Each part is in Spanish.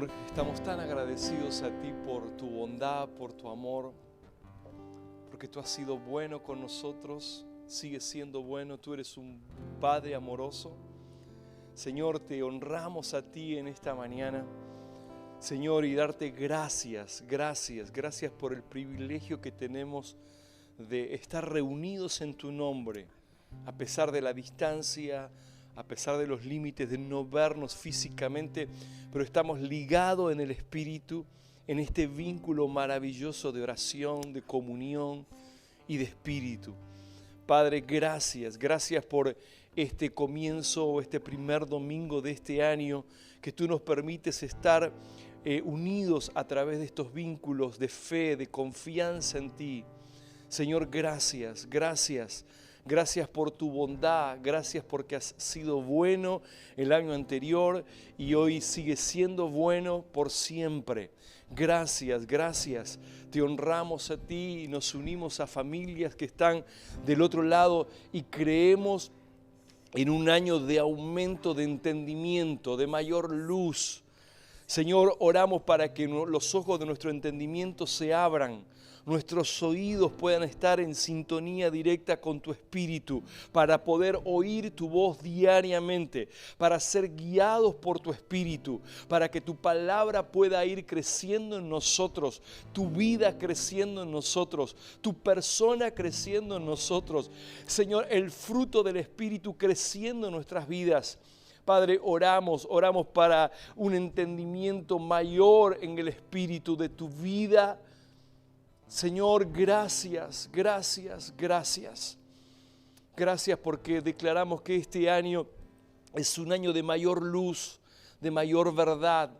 Señor, estamos tan agradecidos a ti por tu bondad, por tu amor, porque tú has sido bueno con nosotros, sigues siendo bueno, tú eres un Padre amoroso. Señor, te honramos a ti en esta mañana, Señor, y darte gracias por el privilegio que tenemos de estar reunidos en tu nombre, a pesar de la distancia, a pesar de los límites de no vernos físicamente, pero estamos ligados en el Espíritu, en este vínculo maravilloso de oración, de comunión y de Espíritu. Padre, gracias por este comienzo, este primer domingo de este año, que tú nos permites estar unidos a través de estos vínculos de fe, de confianza en ti. Señor, gracias por tu bondad, gracias porque has sido bueno el año anterior y hoy sigues siendo bueno por siempre. Gracias, te honramos a ti y nos unimos a familias que están del otro lado y creemos en un año de aumento de entendimiento, de mayor luz. Señor, oramos para que los ojos de nuestro entendimiento se abran, nuestros oídos puedan estar en sintonía directa con tu Espíritu, para poder oír tu voz diariamente, para ser guiados por tu Espíritu, para que tu palabra pueda ir creciendo en nosotros, tu vida creciendo en nosotros, tu persona creciendo en nosotros. Señor, el fruto del Espíritu creciendo en nuestras vidas. Padre, oramos para un entendimiento mayor en el Espíritu de tu vida. Señor, gracias. Gracias porque declaramos que este año es un año de mayor luz, de mayor verdad,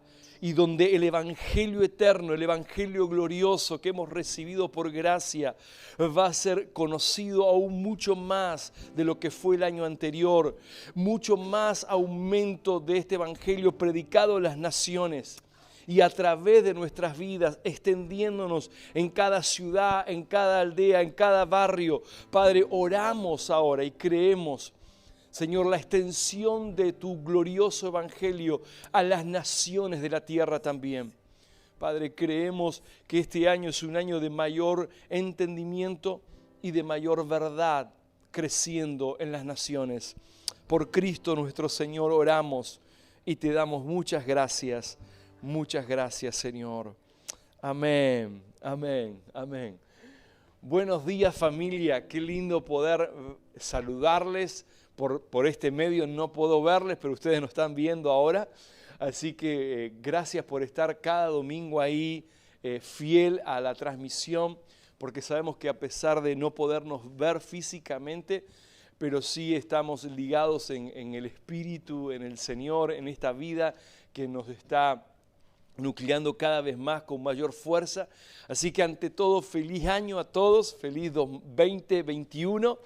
y donde el Evangelio eterno, el Evangelio glorioso que hemos recibido por gracia va a ser conocido aún mucho más de lo que fue el año anterior, mucho más aumento de este Evangelio predicado en las naciones y a través de nuestras vidas, extendiéndonos en cada ciudad, en cada aldea, en cada barrio. Padre, oramos ahora y creemos, Señor, la extensión de tu glorioso evangelio a las naciones de la tierra también. Padre, creemos que este año es un año de mayor entendimiento y de mayor verdad creciendo en las naciones. Por Cristo nuestro Señor oramos y te damos muchas gracias. Muchas gracias, Señor. Amén. Buenos días, familia. Qué lindo poder saludarles por este medio. No puedo verles, pero ustedes nos están viendo ahora. Así que gracias por estar cada domingo ahí, fiel a la transmisión, porque sabemos que a pesar de no podernos ver físicamente, pero sí estamos ligados en el Espíritu, en el Señor, en esta vida que nos está nucleando cada vez más con mayor fuerza. Así que ante todo, feliz año a todos, feliz 2021.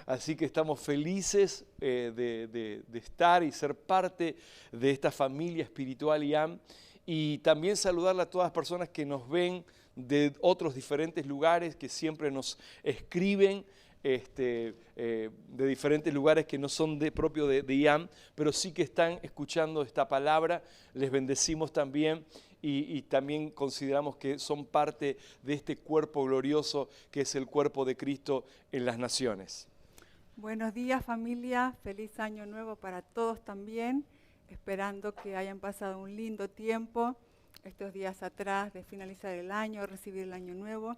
Así que estamos felices de estar y ser parte de esta familia espiritual IAM. Y también saludarle a todas las personas que nos ven de otros diferentes lugares, que siempre nos escriben, de diferentes lugares que no son propio de IAM, pero sí que están escuchando esta palabra. Les bendecimos también y también consideramos que son parte de este cuerpo glorioso que es el cuerpo de Cristo en las naciones. Buenos días, familia, feliz año nuevo para todos también, esperando que hayan pasado un lindo tiempo estos días atrás de finalizar el año, recibir el año nuevo,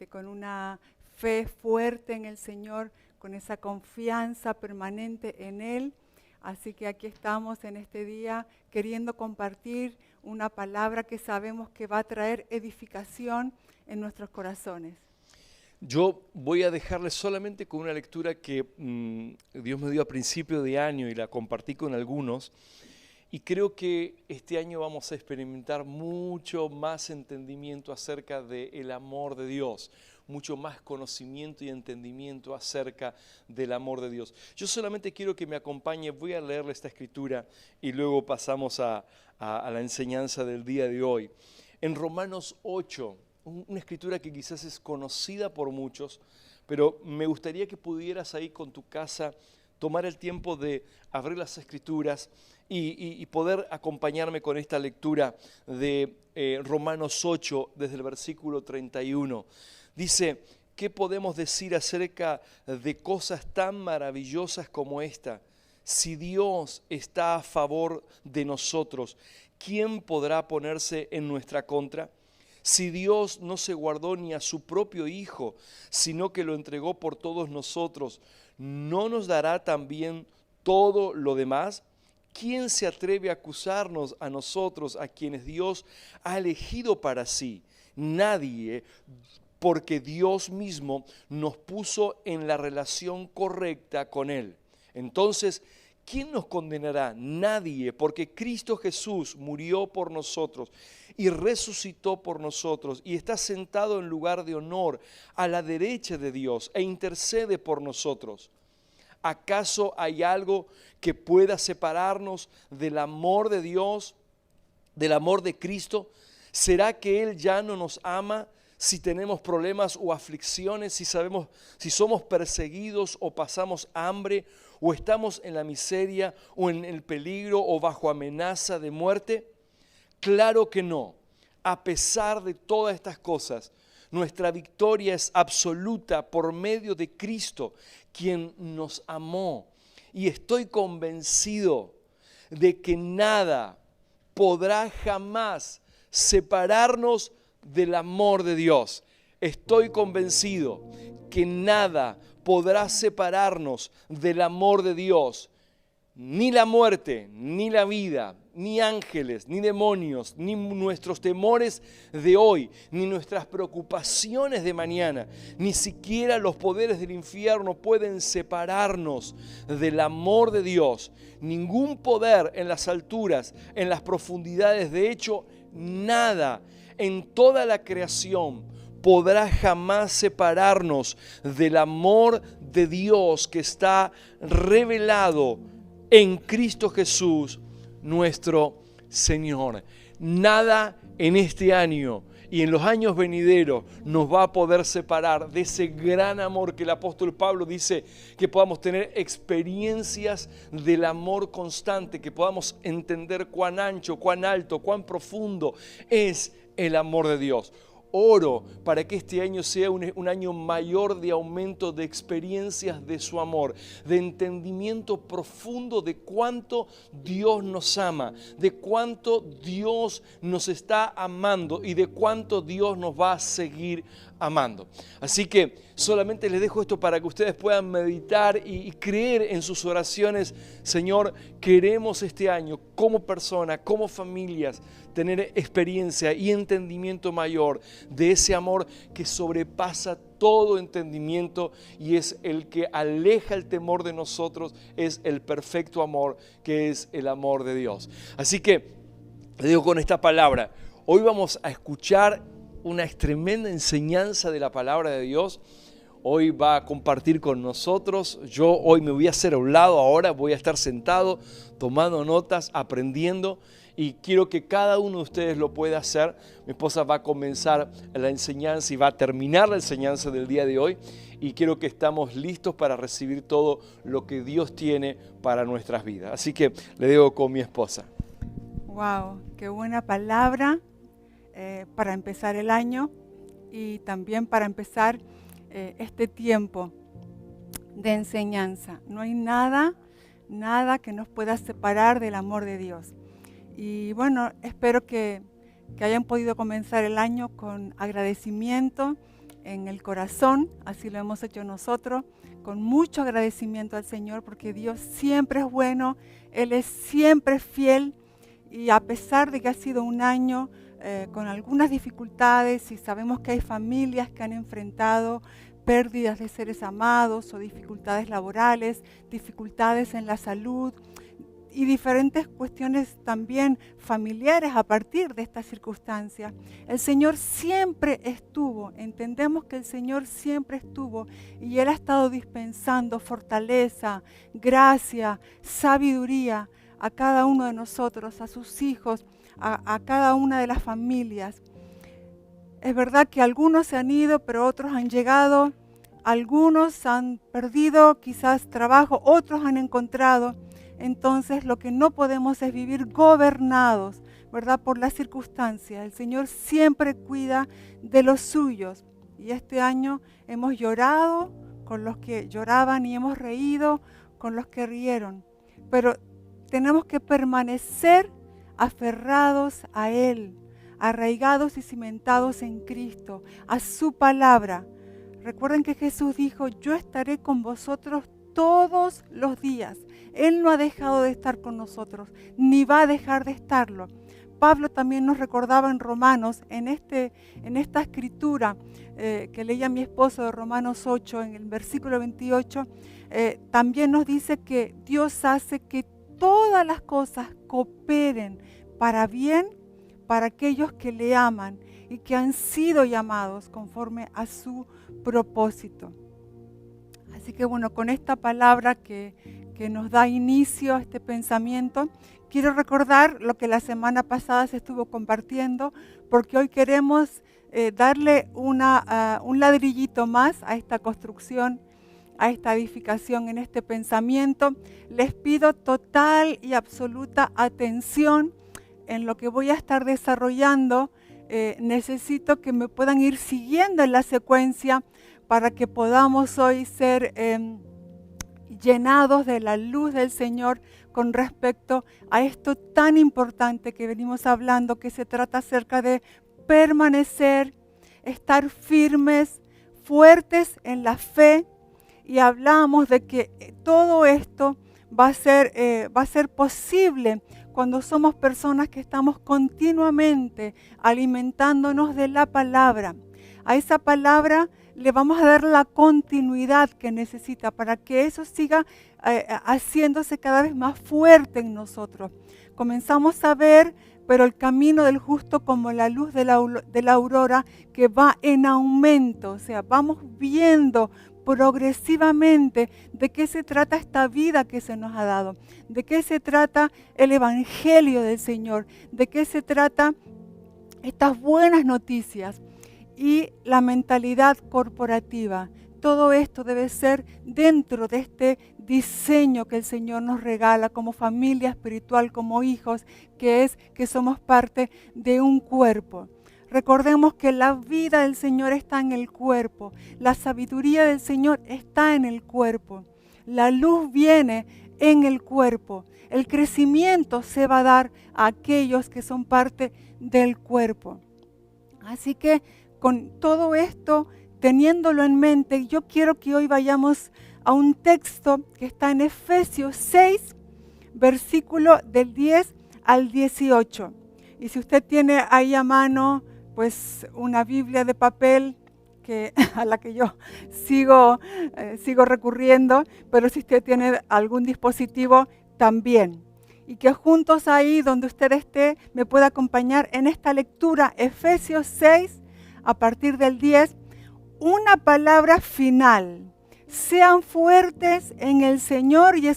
con una fe fuerte en el Señor, con esa confianza permanente en Él. Así que aquí estamos en este día queriendo compartir una palabra que sabemos que va a traer edificación en nuestros corazones. Yo voy a dejarles solamente con una lectura que Dios me dio a principio de año y la compartí con algunos. Y creo que este año vamos a experimentar mucho más entendimiento acerca del amor de Dios, mucho más conocimiento y entendimiento acerca del amor de Dios. Yo solamente quiero que me acompañe, voy a leerle esta escritura y luego pasamos a la enseñanza del día de hoy. En Romanos 8, una escritura que quizás es conocida por muchos, pero me gustaría que pudieras ahí con tu casa tomar el tiempo de abrir las Escrituras y poder acompañarme con esta lectura de Romanos 8, desde el versículo 31. Dice, ¿qué podemos decir acerca de cosas tan maravillosas como esta? Si Dios está a favor de nosotros, ¿quién podrá ponerse en nuestra contra? Si Dios no se guardó ni a su propio Hijo, sino que lo entregó por todos nosotros, ¿no nos dará también todo lo demás? ¿Quién se atreve a acusarnos a nosotros, a quienes Dios ha elegido para sí? Nadie, porque Dios mismo nos puso en la relación correcta con Él. Entonces, ¿quién nos condenará? Nadie, porque Cristo Jesús murió por nosotros y resucitó por nosotros y está sentado en lugar de honor a la derecha de Dios e intercede por nosotros. ¿Acaso hay algo que pueda separarnos del amor de Dios, del amor de Cristo? ¿Será que Él ya no nos ama? Si tenemos problemas o aflicciones, si somos perseguidos o pasamos hambre, o estamos en la miseria o en el peligro o bajo amenaza de muerte. Claro que no. A pesar de todas estas cosas, nuestra victoria es absoluta por medio de Cristo, quien nos amó. Y estoy convencido de que nada podrá jamás separarnos del amor de Dios. Estoy convencido que nada podrá separarnos del amor de Dios. Ni la muerte, ni la vida, ni ángeles, ni demonios, ni nuestros temores de hoy, ni nuestras preocupaciones de mañana, ni siquiera los poderes del infierno pueden separarnos del amor de Dios. Ningún poder en las alturas, en las profundidades, de hecho, nada en toda la creación podrá jamás separarnos del amor de Dios que está revelado en Cristo Jesús, nuestro Señor. Nada en este año y en los años venideros nos va a poder separar de ese gran amor que el apóstol Pablo dice que podamos tener experiencias del amor constante, que podamos entender cuán ancho, cuán alto, cuán profundo es el amor de Dios. Oro para que este año sea un año mayor de aumento de experiencias de su amor, de entendimiento profundo de cuánto Dios nos ama, de cuánto Dios nos está amando y de cuánto Dios nos va a seguir amando. Así que solamente les dejo esto para que ustedes puedan meditar y creer en sus oraciones. Señor, queremos este año como persona, como familias, tener experiencia y entendimiento mayor de ese amor que sobrepasa todo entendimiento y es el que aleja el temor de nosotros, es el perfecto amor que es el amor de Dios. Así que les digo con esta palabra, hoy vamos a escuchar una tremenda enseñanza de la palabra de Dios. Hoy va a compartir con nosotros. Yo hoy me voy a hacer a un lado ahora, voy a estar sentado tomando notas, aprendiendo y quiero que cada uno de ustedes lo pueda hacer. Mi esposa va a comenzar la enseñanza y va a terminar la enseñanza del día de hoy y quiero que estamos listos para recibir todo lo que Dios tiene para nuestras vidas. Así que le digo con mi esposa. Wow, qué buena palabra para empezar el año y también para empezar este tiempo de enseñanza. No hay nada que nos pueda separar del amor de Dios. Y bueno, espero que hayan podido comenzar el año con agradecimiento en el corazón, así lo hemos hecho nosotros, con mucho agradecimiento al Señor, porque Dios siempre es bueno, Él es siempre fiel, y a pesar de que ha sido un año con algunas dificultades, y sabemos que hay familias que han enfrentado pérdidas de seres amados o dificultades laborales, dificultades en la salud, y diferentes cuestiones también familiares a partir de estas circunstancias. El Señor siempre estuvo, entendemos que el Señor siempre estuvo y Él ha estado dispensando fortaleza, gracia, sabiduría a cada uno de nosotros, a sus hijos, a cada una de las familias. Es verdad que algunos se han ido, pero otros han llegado algunos han perdido quizás trabajo, otros han encontrado. Entonces lo que no podemos es vivir gobernados, ¿verdad?, por las circunstancias. El Señor siempre cuida de los suyos. Y este año hemos llorado con los que lloraban y hemos reído con los que rieron. Pero tenemos que permanecer aferrados a Él, arraigados y cimentados en Cristo, a su palabra. Recuerden que Jesús dijo: yo estaré con vosotros todos los días. Él no ha dejado de estar con nosotros, ni va a dejar de estarlo. Pablo también nos recordaba en Romanos, en esta escritura que leía mi esposo de Romanos 8, en el versículo 28, también nos dice que Dios hace que todas las cosas cooperen para bien para aquellos que le aman y que han sido llamados conforme a su propósito. Así que bueno, con esta palabra que nos da inicio a este pensamiento, quiero recordar lo que la semana pasada se estuvo compartiendo, porque hoy queremos darle un ladrillito más a esta construcción, a esta edificación, en este pensamiento. Les pido total y absoluta atención en lo que voy a estar desarrollando. Necesito que me puedan ir siguiendo en la secuencia para que podamos hoy ser llenados de la luz del Señor con respecto a esto tan importante que venimos hablando, que se trata acerca de permanecer, estar firmes, fuertes en la fe, y hablamos de que todo esto va a ser posible cuando somos personas que estamos continuamente alimentándonos de la palabra. A esa palabra le vamos a dar la continuidad que necesita para que eso siga haciéndose cada vez más fuerte en nosotros. Comenzamos a ver, pero el camino del justo como la luz de la aurora que va en aumento. O sea, vamos viendo progresivamente de qué se trata esta vida que se nos ha dado, de qué se trata el evangelio del Señor, de qué se trata estas buenas noticias y la mentalidad corporativa. Todo esto debe ser dentro de este diseño que el Señor nos regala como familia espiritual, como hijos, que es que somos parte de un cuerpo. Recordemos que la vida del Señor está en el cuerpo, la sabiduría del Señor está en el cuerpo, la luz viene en el cuerpo, el crecimiento se va a dar a aquellos que son parte del cuerpo. Así que con todo esto, teniéndolo en mente, yo quiero que hoy vayamos a un texto que está en Efesios 6, versículo del 10 al 18. Y si usted tiene ahí a mano pues una Biblia de papel a la que yo sigo recurriendo, pero si usted tiene algún dispositivo también. Y que juntos ahí donde usted esté me pueda acompañar en esta lectura, Efesios 6, a partir del 10, una palabra final. Sean fuertes en el Señor y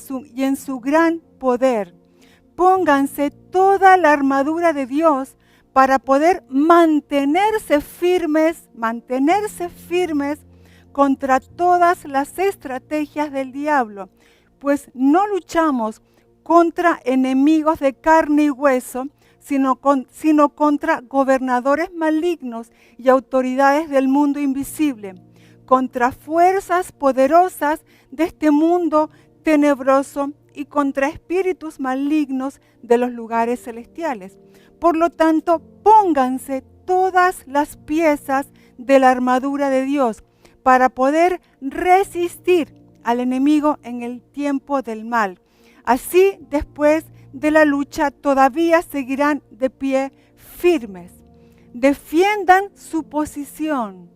en su gran poder. Pónganse toda la armadura de Dios para poder mantenerse firmes contra todas las estrategias del diablo, pues no luchamos contra enemigos de carne y hueso, sino contra gobernadores malignos y autoridades del mundo invisible, contra fuerzas poderosas de este mundo tenebroso y contra espíritus malignos de los lugares celestiales. Por lo tanto, pónganse todas las piezas de la armadura de Dios para poder resistir al enemigo en el tiempo del mal. Así, después de la lucha, todavía seguirán de pie firmes. Defiendan su posición,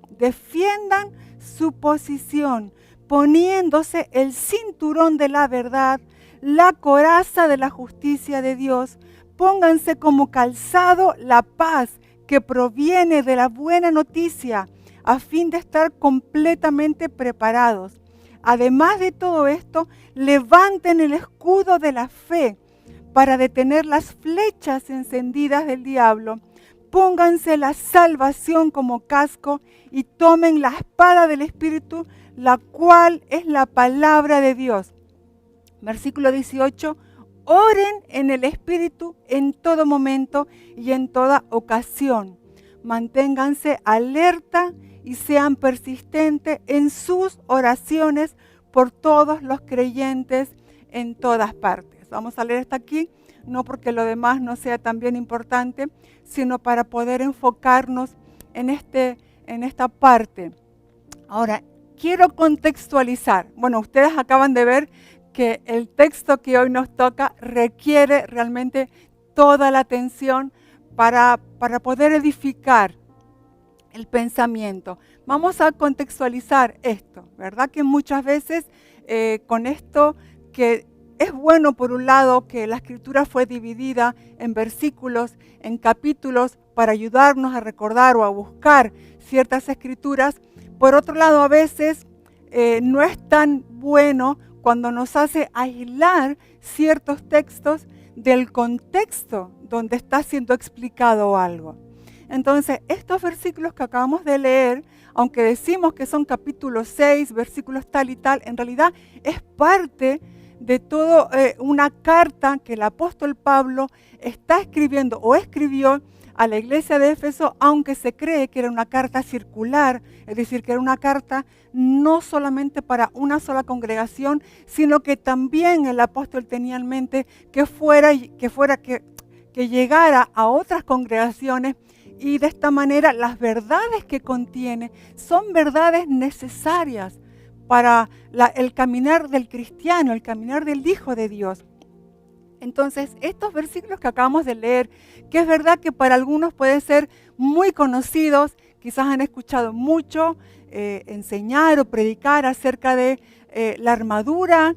poniéndose el cinturón de la verdad, la coraza de la justicia de Dios. Pónganse como calzado la paz que proviene de la buena noticia, a fin de estar completamente preparados. Además de todo esto, levanten el escudo de la fe para detener las flechas encendidas del diablo. Pónganse la salvación como casco y tomen la espada del Espíritu, la cual es la palabra de Dios. Versículo 18, oren en el Espíritu en todo momento y en toda ocasión. Manténganse alerta y sean persistentes en sus oraciones por todos los creyentes en todas partes. Vamos a leer hasta aquí, no porque lo demás no sea también importante, sino para poder enfocarnos en esta parte. Ahora, quiero contextualizar. Bueno, ustedes acaban de ver que el texto que hoy nos toca requiere realmente toda la atención para poder edificar el pensamiento. Vamos a contextualizar esto, ¿verdad? Que muchas veces con esto que es bueno por un lado que la escritura fue dividida en versículos, en capítulos para ayudarnos a recordar o a buscar ciertas escrituras. Por otro lado, a veces no es tan bueno cuando nos hace aislar ciertos textos del contexto donde está siendo explicado algo. Entonces, estos versículos que acabamos de leer, aunque decimos que son capítulo 6, versículos tal y tal, en realidad es parte de toda una carta que el apóstol Pablo está escribiendo o escribió a la iglesia de Éfeso, aunque se cree que era una carta circular, es decir, que era una carta no solamente para una sola congregación, sino que también el apóstol tenía en mente que llegara a otras congregaciones, y de esta manera las verdades que contiene son verdades necesarias para el caminar del cristiano, el caminar del Hijo de Dios. Entonces, estos versículos que acabamos de leer, que es verdad que para algunos pueden ser muy conocidos, quizás han escuchado mucho enseñar o predicar acerca de la armadura,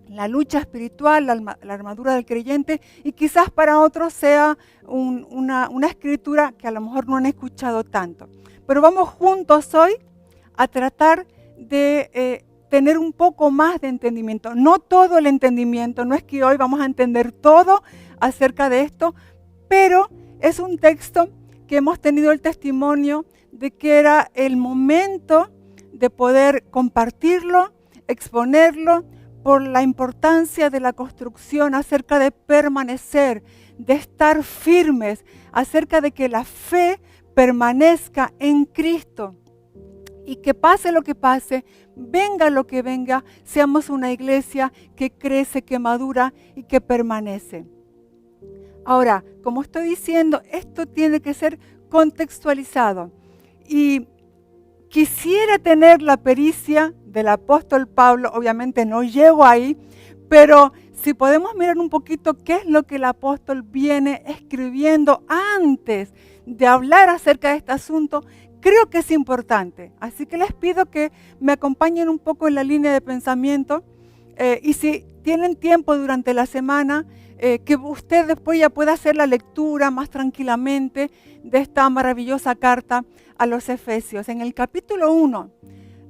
la lucha espiritual, la armadura del creyente, y quizás para otros sea una escritura que a lo mejor no han escuchado tanto. Pero vamos juntos hoy a tratar de tener un poco más de entendimiento. No todo el entendimiento, no es que hoy vamos a entender todo acerca de esto, pero es un texto que hemos tenido el testimonio de que era el momento de poder compartirlo, exponerlo, por la importancia de la construcción, acerca de permanecer, de estar firmes, acerca de que la fe permanezca en Cristo. Y que pase lo que pase, venga lo que venga, seamos una iglesia que crece, que madura y que permanece. Ahora, como estoy diciendo, esto tiene que ser contextualizado. Y quisiera tener la pericia del apóstol Pablo, obviamente no llego ahí, pero si podemos mirar un poquito qué es lo que el apóstol viene escribiendo antes de hablar acerca de este asunto, creo que es importante. Así que les pido que me acompañen un poco en la línea de pensamiento y si tienen tiempo durante la semana, que usted después ya pueda hacer la lectura más tranquilamente de esta maravillosa carta a los Efesios. En el capítulo 1,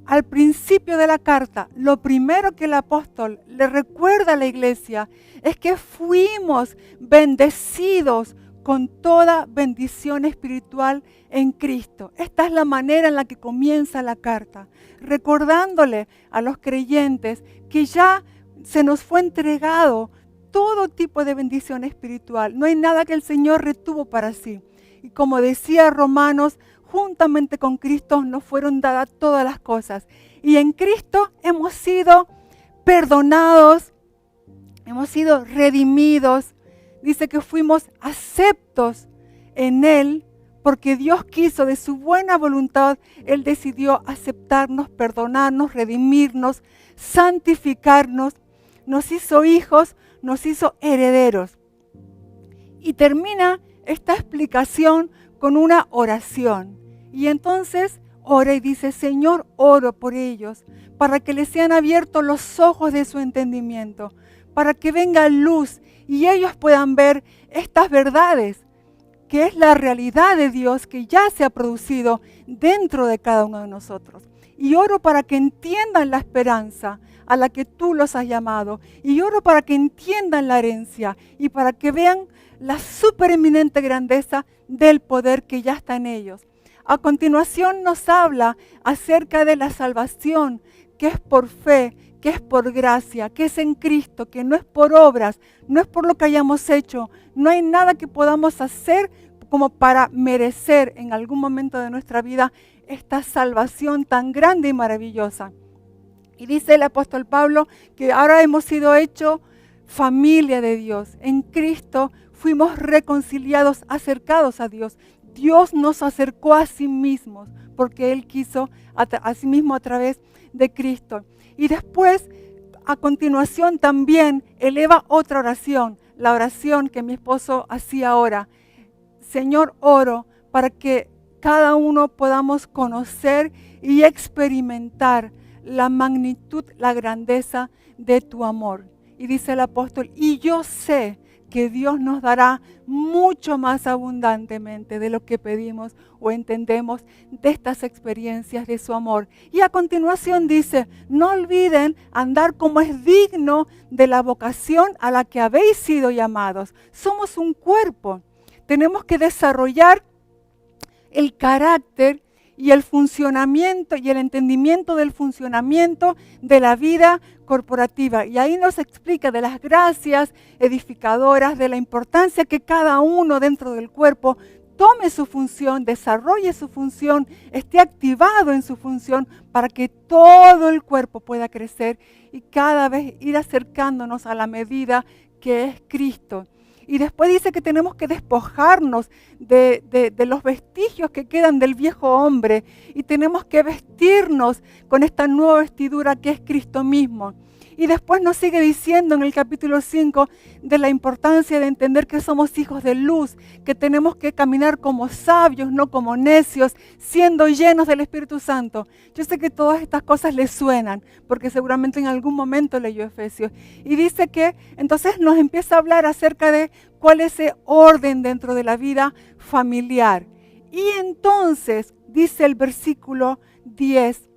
al principio de la carta, lo primero que el apóstol le recuerda a la iglesia es que fuimos bendecidos con toda bendición espiritual en Cristo. Esta es la manera en la que comienza la carta, recordándole a los creyentes que ya se nos fue entregado todo tipo de bendición espiritual. No hay nada que el Señor retuvo para sí. Y como decía Romanos, juntamente con Cristo nos fueron dadas todas las cosas. Y en Cristo hemos sido perdonados, hemos sido redimidos. Dice que fuimos aceptos en Él porque Dios quiso, de su buena voluntad, Él decidió aceptarnos, perdonarnos, redimirnos, santificarnos, nos hizo hijos, nos hizo herederos. Y termina esta explicación con una oración. Y entonces ora y dice: Señor, oro por ellos, para que les sean abiertos los ojos de su entendimiento, para que venga luz y ellos puedan ver estas verdades, que es la realidad de Dios que ya se ha producido dentro de cada uno de nosotros. Y oro para que entiendan la esperanza a la que tú los has llamado. Y oro para que entiendan la herencia y para que vean la supereminente grandeza del poder que ya está en ellos. A continuación nos habla acerca de la salvación, que es por fe, que es por gracia, que es en Cristo, que no es por obras, no es por lo que hayamos hecho. No hay nada que podamos hacer como para merecer en algún momento de nuestra vida esta salvación tan grande y maravillosa. Y dice el apóstol Pablo que ahora hemos sido hechos familia de Dios. En Cristo fuimos reconciliados, acercados a Dios. Dios nos acercó a sí mismo porque Él quiso a sí mismo a través de Cristo. Y después, a continuación también eleva otra oración, la oración que mi esposo hacía ahora. Señor, oro para que cada uno podamos conocer y experimentar la magnitud, la grandeza de tu amor. Y dice el apóstol, y yo sé que Dios nos dará mucho más abundantemente de lo que pedimos o entendemos de estas experiencias de su amor. Y a continuación dice, no olviden andar como es digno de la vocación a la que habéis sido llamados. Somos un cuerpo. Tenemos que desarrollar el carácter y el funcionamiento y el entendimiento del funcionamiento de la vida corporativa. Y ahí nos explica de las gracias edificadoras, de la importancia que cada uno dentro del cuerpo tome su función, desarrolle su función, esté activado en su función para que todo el cuerpo pueda crecer y cada vez ir acercándonos a la medida que es Cristo. Y después dice que tenemos que despojarnos de los vestigios que quedan del viejo hombre y tenemos que vestirnos con esta nueva vestidura que es Cristo mismo. Y después nos sigue diciendo en el capítulo 5 de la importancia de entender que somos hijos de luz, que tenemos que caminar como sabios, no como necios, siendo llenos del Espíritu Santo. Yo sé que todas estas cosas les suenan, porque seguramente en algún momento leyó Efesios. Y dice que entonces nos empieza a hablar acerca de cuál es ese orden dentro de la vida familiar. Y entonces dice el versículo 10,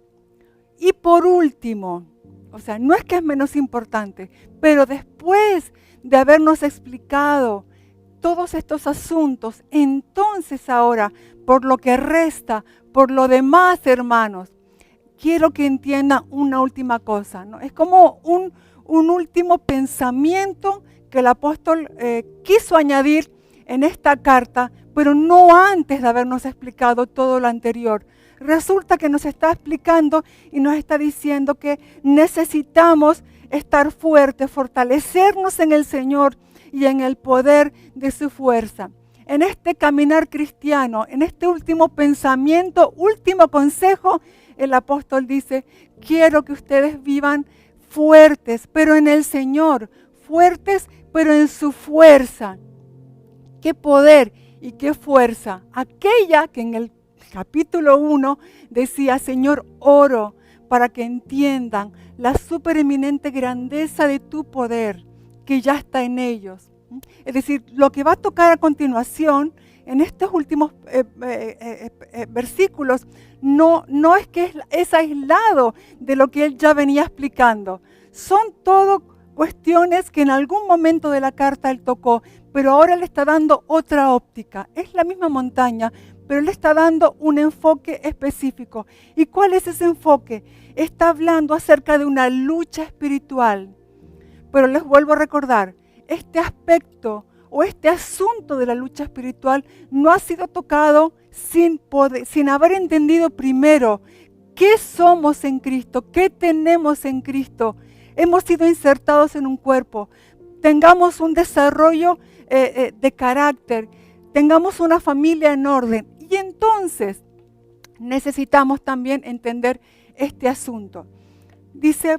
y por último, o sea, no es que es menos importante, pero después de habernos explicado todos estos asuntos, entonces ahora, por lo que resta, por lo demás, hermanos, quiero que entiendan una última cosa, ¿no? Es como un último pensamiento que el apóstol quiso añadir en esta carta, pero no antes de habernos explicado todo lo anterior. Resulta que nos está explicando y nos está diciendo que necesitamos estar fuertes, fortalecernos en el Señor y en el poder de su fuerza. En este caminar cristiano, en este último pensamiento, último consejo, el apóstol dice, quiero que ustedes vivan fuertes, pero en el Señor, fuertes, pero en su fuerza. ¿Qué poder y qué fuerza? Aquella que en el capítulo 1 decía, Señor, oro para que entiendan la supereminente grandeza de tu poder que ya está en ellos. Es decir, lo que va a tocar a continuación en estos últimos versículos no es que es aislado de lo que él ya venía explicando. Son todo cuestiones que en algún momento de la carta él tocó, pero ahora le está dando otra óptica. Es la misma montaña, pero le está dando un enfoque específico. ¿Y cuál es ese enfoque? Está hablando acerca de una lucha espiritual. Pero les vuelvo a recordar, este aspecto o este asunto de la lucha espiritual no ha sido tocado sin haber entendido primero qué somos en Cristo, qué tenemos en Cristo. Hemos sido insertados en un cuerpo. Tengamos un desarrollo de carácter, tengamos una familia en orden. Y entonces necesitamos también entender este asunto. Dice,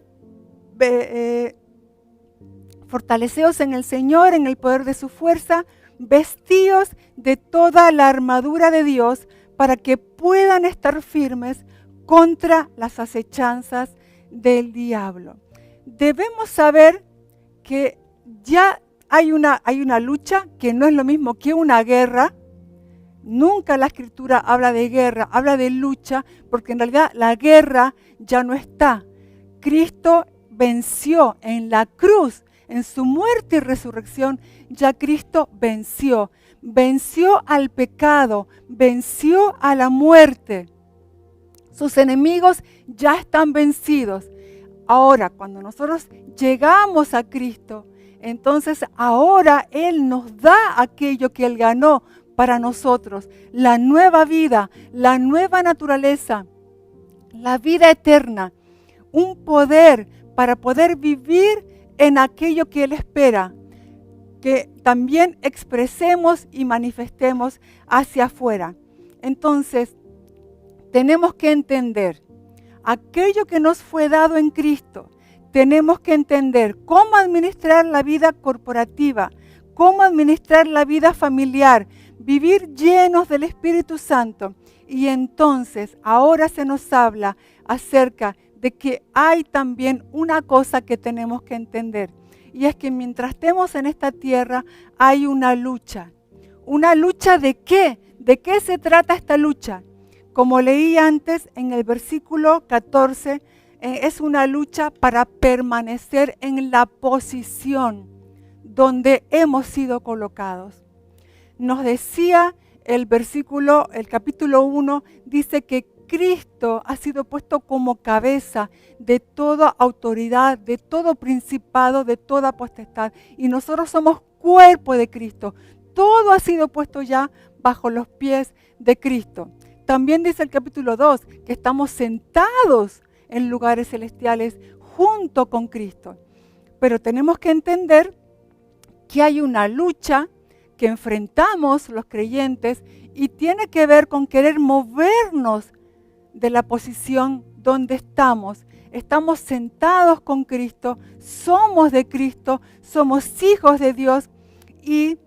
fortaleceos en el Señor, en el poder de su fuerza, vestíos de toda la armadura de Dios para que puedan estar firmes contra las acechanzas del diablo. Debemos saber que ya hay una lucha que no es lo mismo que una guerra. Nunca la Escritura habla de guerra, habla de lucha, porque en realidad la guerra ya no está. Cristo venció en la cruz, en su muerte y resurrección, ya Cristo venció. venció al pecado, venció a la muerte. Sus enemigos ya están vencidos. Ahora, cuando nosotros llegamos a Cristo, entonces ahora Él nos da aquello que Él ganó para nosotros, la nueva vida, la nueva naturaleza, la vida eterna, un poder para poder vivir en aquello que Él espera, que también expresemos y manifestemos hacia afuera. Entonces, tenemos que entender aquello que nos fue dado en Cristo. Tenemos que entender cómo administrar la vida corporativa, cómo administrar la vida familiar, vivir llenos del Espíritu Santo. Y entonces ahora se nos habla acerca de que hay también una cosa que tenemos que entender. Y es que mientras estemos en esta tierra hay una lucha. ¿Una lucha de qué? ¿De qué se trata esta lucha? Como leí antes en el versículo 14, es una lucha para permanecer en la posición donde hemos sido colocados. Nos decía el capítulo 1, dice que Cristo ha sido puesto como cabeza de toda autoridad, de todo principado, de toda potestad. Y nosotros somos cuerpo de Cristo. Todo ha sido puesto ya bajo los pies de Cristo. También dice el capítulo 2 que estamos sentados en lugares celestiales junto con Cristo. Pero tenemos que entender que hay una lucha que enfrentamos los creyentes y tiene que ver con querer movernos de la posición donde estamos. Estamos sentados con Cristo, somos de Cristo, somos hijos de Dios y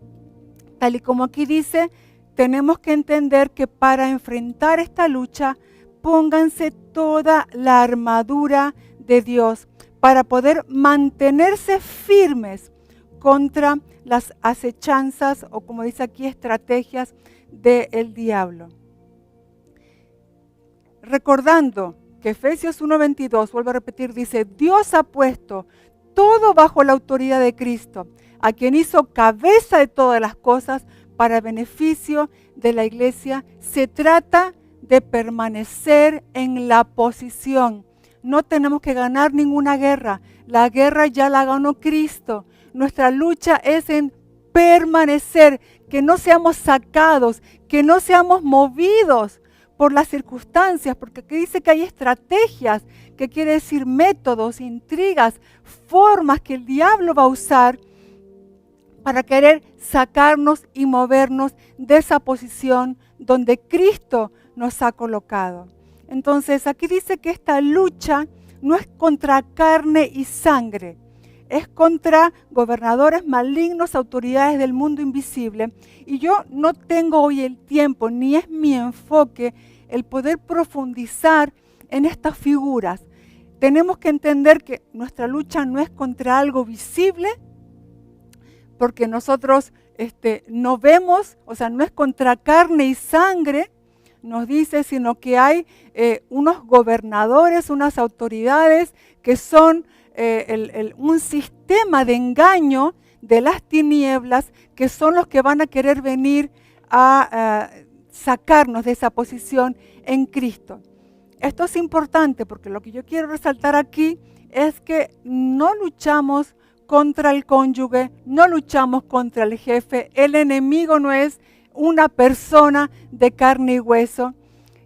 tal y como aquí dice, tenemos que entender que para enfrentar esta lucha, pónganse toda la armadura de Dios para poder mantenerse firmes contra las acechanzas o como dice aquí, estrategias del diablo. Recordando que Efesios 1:22, vuelvo a repetir, dice, Dios ha puesto todo bajo la autoridad de Cristo, a quien hizo cabeza de todas las cosas para beneficio de la iglesia. Se trata de permanecer en la posición. No tenemos que ganar ninguna guerra. La guerra ya la ganó Cristo. Nuestra lucha es en permanecer, que no seamos sacados, que no seamos movidos por las circunstancias, porque aquí dice que hay estrategias, que quiere decir métodos, intrigas, formas que el diablo va a usar para querer sacarnos y movernos de esa posición donde Cristo nos ha colocado. Entonces aquí dice que esta lucha no es contra carne y sangre, es contra gobernadores malignos, autoridades del mundo invisible. Y yo no tengo hoy el tiempo, ni es mi enfoque, el poder profundizar en estas figuras. Tenemos que entender que nuestra lucha no es contra algo visible, porque nosotros no vemos, o sea, no es contra carne y sangre, nos dice, sino que hay unos gobernadores, unas autoridades que son un sistema de engaño de las tinieblas, que son los que van a querer venir a sacarnos de esa posición en Cristo. Esto es importante porque lo que yo quiero resaltar aquí es que no luchamos contra el cónyuge, no luchamos contra el jefe, el enemigo no es una persona de carne y hueso.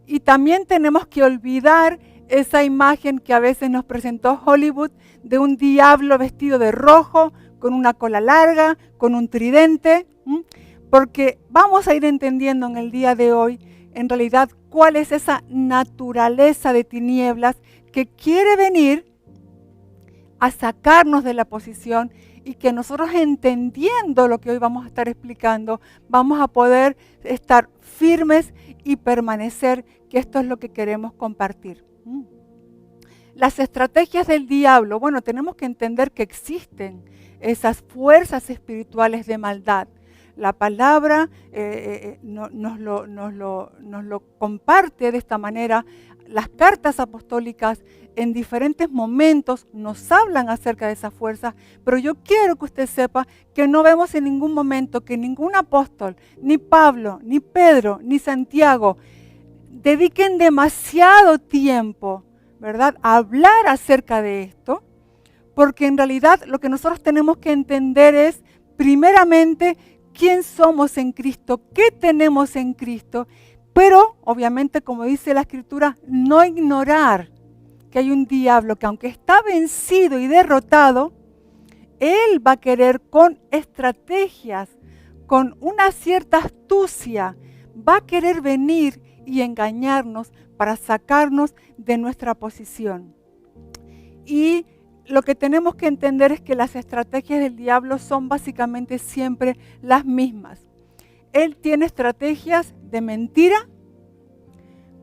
Y también tenemos que olvidar esa imagen que a veces nos presentó Hollywood de un diablo vestido de rojo, con una cola larga, con un tridente, porque vamos a ir entendiendo en el día de hoy, en realidad, cuál es esa naturaleza de tinieblas que quiere venir a sacarnos de la posición y que nosotros entendiendo lo que hoy vamos a estar explicando, vamos a poder estar firmes y permanecer, que esto es lo que queremos compartir. Las estrategias del diablo, bueno, tenemos que entender que existen esas fuerzas espirituales de maldad. La palabra nos lo comparte de esta manera. las cartas apostólicas en diferentes momentos nos hablan acerca de esa fuerza, pero yo quiero que usted sepa que no vemos en ningún momento que ningún apóstol, ni Pablo, ni Pedro, ni Santiago, dediquen demasiado tiempo, ¿verdad?, a hablar acerca de esto, porque en realidad lo que nosotros tenemos que entender es, primeramente, quién somos en Cristo, qué tenemos en Cristo, pero obviamente, como dice la Escritura, no ignorar que hay un diablo que aunque está vencido y derrotado, él va a querer con estrategias, con una cierta astucia, va a querer venir y engañarnos para sacarnos de nuestra posición. Y lo que tenemos que entender es que las estrategias del diablo son básicamente siempre las mismas. Él tiene estrategias de mentira,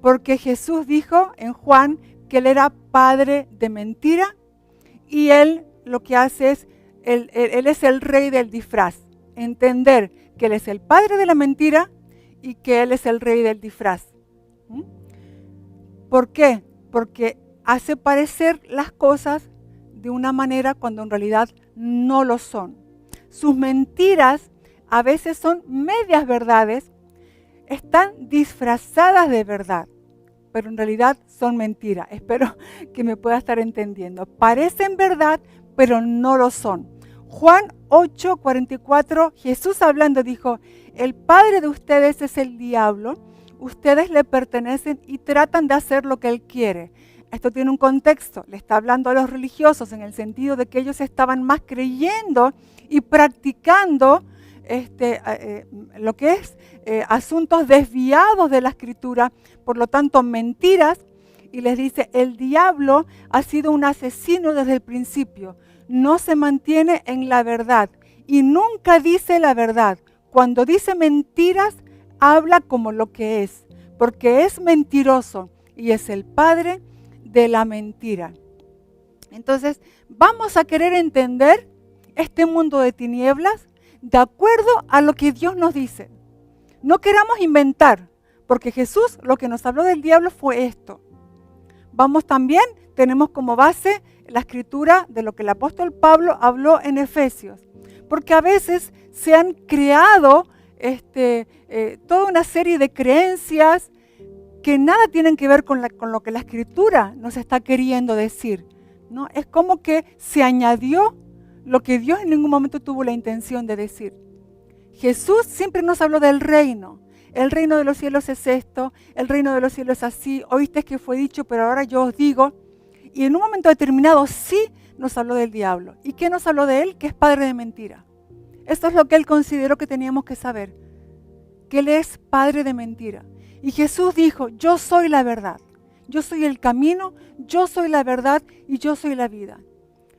porque Jesús dijo en Juan que él era padre de mentira, y él lo que hace es, él es el rey del disfraz. Entender que él es el padre de la mentira y que él es el rey del disfraz. ¿Por qué? Porque hace parecer las cosas de una manera cuando en realidad no lo son. Sus mentiras a veces son medias verdades, están disfrazadas de verdad, pero en realidad son mentiras. Espero que me pueda estar entendiendo. Parecen verdad, pero no lo son. Juan 8:44, Jesús hablando dijo, el padre de ustedes es el diablo, ustedes le pertenecen y tratan de hacer lo que él quiere. Esto tiene un contexto, le está hablando a los religiosos en el sentido de que ellos estaban más creyendo y practicando lo que es asuntos desviados de la Escritura, por lo tanto mentiras, y les dice, el diablo ha sido un asesino desde el principio, no se mantiene en la verdad y nunca dice la verdad. Cuando dice mentiras, habla como lo que es, porque es mentiroso y es el padre de la mentira. Entonces, vamos a querer entender este mundo de tinieblas de acuerdo a lo que Dios nos dice. No queramos inventar, porque Jesús lo que nos habló del diablo fue esto. Vamos también, tenemos como base la escritura de lo que el apóstol Pablo habló en Efesios, porque a veces se han creado toda una serie de creencias que nada tienen que ver con lo que la escritura nos está queriendo decir, ¿no? Es como que se añadió lo que Dios en ningún momento tuvo la intención de decir. Jesús siempre nos habló del reino. El reino de los cielos es esto, el reino de los cielos es así, oíste que fue dicho, pero ahora yo os digo. Y en un momento determinado sí nos habló del diablo. ¿Y qué nos habló de él? Que es padre de mentira. Esto es lo que él consideró que teníamos que saber, que él es padre de mentira. Y Jesús dijo, yo soy la verdad, yo soy el camino, yo soy la verdad y yo soy la vida.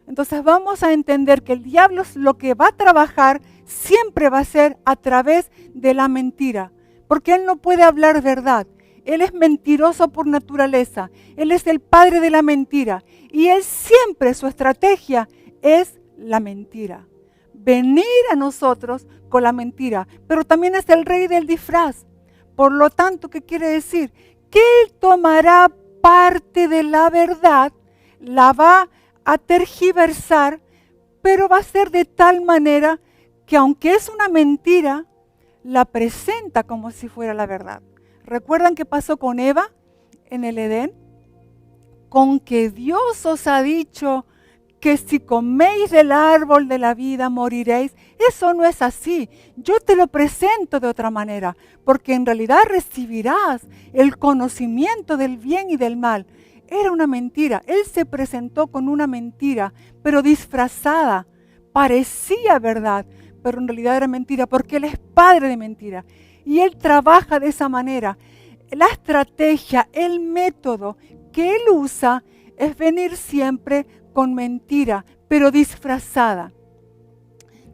Entonces vamos a entender que el diablo lo que va a trabajar siempre va a ser a través de la mentira, porque él no puede hablar verdad. Él es mentiroso por naturaleza, él es el padre de la mentira y él siempre, su estrategia es la mentira. Venir a nosotros con la mentira, pero también es el rey del disfraz. Por lo tanto, ¿qué quiere decir? Que él tomará parte de la verdad, la va a tergiversar, pero va a ser de tal manera que aunque es una mentira, la presenta como si fuera la verdad. ¿Recuerdan qué pasó con Eva en el Edén? Con que Dios os ha dicho que si coméis del árbol de la vida moriréis. Eso no es así. Yo te lo presento de otra manera, porque en realidad recibirás el conocimiento del bien y del mal. Era una mentira. Él se presentó con una mentira, pero disfrazada. Parecía verdad, pero en realidad era mentira, porque él es padre de mentira. Y él trabaja de esa manera. La estrategia, el método que él usa es venir siempre con mentira, pero disfrazada,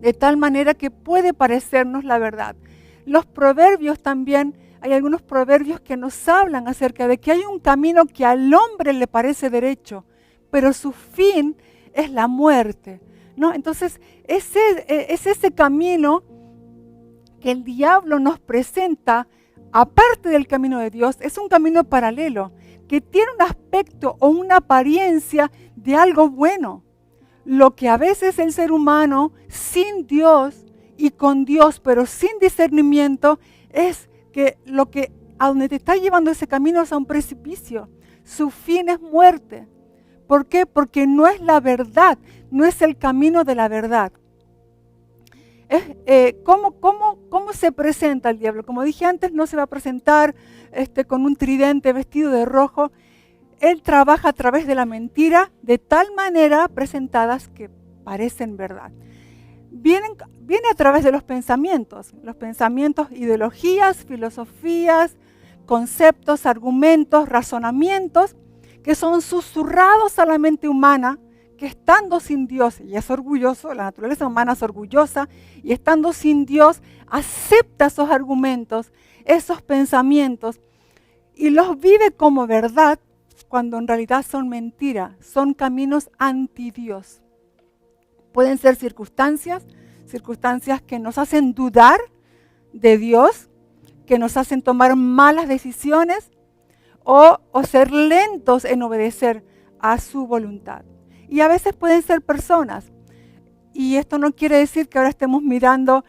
de tal manera que puede parecernos la verdad. Los proverbios también, hay algunos proverbios que nos hablan acerca de que hay un camino que al hombre le parece derecho, pero su fin es la muerte, ¿no? Entonces, es ese camino que el diablo nos presenta, aparte del camino de Dios, es un camino paralelo. que tiene un aspecto o una apariencia de algo bueno. Lo que a veces el ser humano, sin Dios y con Dios, pero sin discernimiento, es que a donde te está llevando ese camino es a un precipicio. Su fin es muerte. ¿Por qué? Porque no es la verdad, no es el camino de la verdad. ¿Cómo se presenta el diablo? Como dije antes, no se va a presentar con un tridente vestido de rojo. Él trabaja a través de la mentira de tal manera presentadas que parecen verdad. Viene a través de los pensamientos, ideologías, filosofías, conceptos, argumentos, razonamientos que son susurrados a la mente humana, que estando sin Dios, y es orgulloso, la naturaleza humana es orgullosa, y estando sin Dios acepta esos argumentos, esos pensamientos, y los vive como verdad, cuando en realidad son mentira, son caminos anti Dios. Pueden ser circunstancias que nos hacen dudar de Dios, que nos hacen tomar malas decisiones, o ser lentos en obedecer a su voluntad. Y a veces pueden ser personas. Y esto no quiere decir que ahora estemos mirando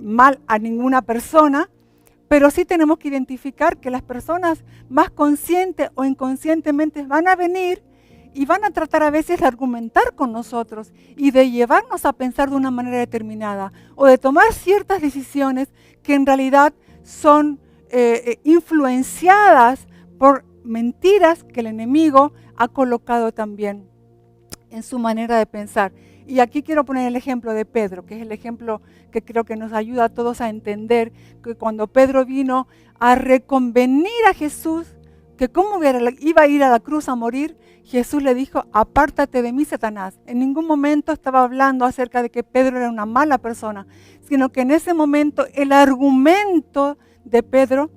mal a ninguna persona, pero sí tenemos que identificar que las personas más conscientes o inconscientemente van a venir y van a tratar a veces de argumentar con nosotros y de llevarnos a pensar de una manera determinada o de tomar ciertas decisiones que en realidad son influenciadas por mentiras que el enemigo ha colocado también en su manera de pensar. Y aquí quiero poner el ejemplo de Pedro, que es el ejemplo que creo que nos ayuda a todos a entender que cuando Pedro vino a reconvenir a Jesús, que cómo iba a ir a la cruz a morir, Jesús le dijo, apártate de mí, Satanás. En ningún momento estaba hablando acerca de que Pedro era una mala persona, sino que en ese momento el argumento de Pedro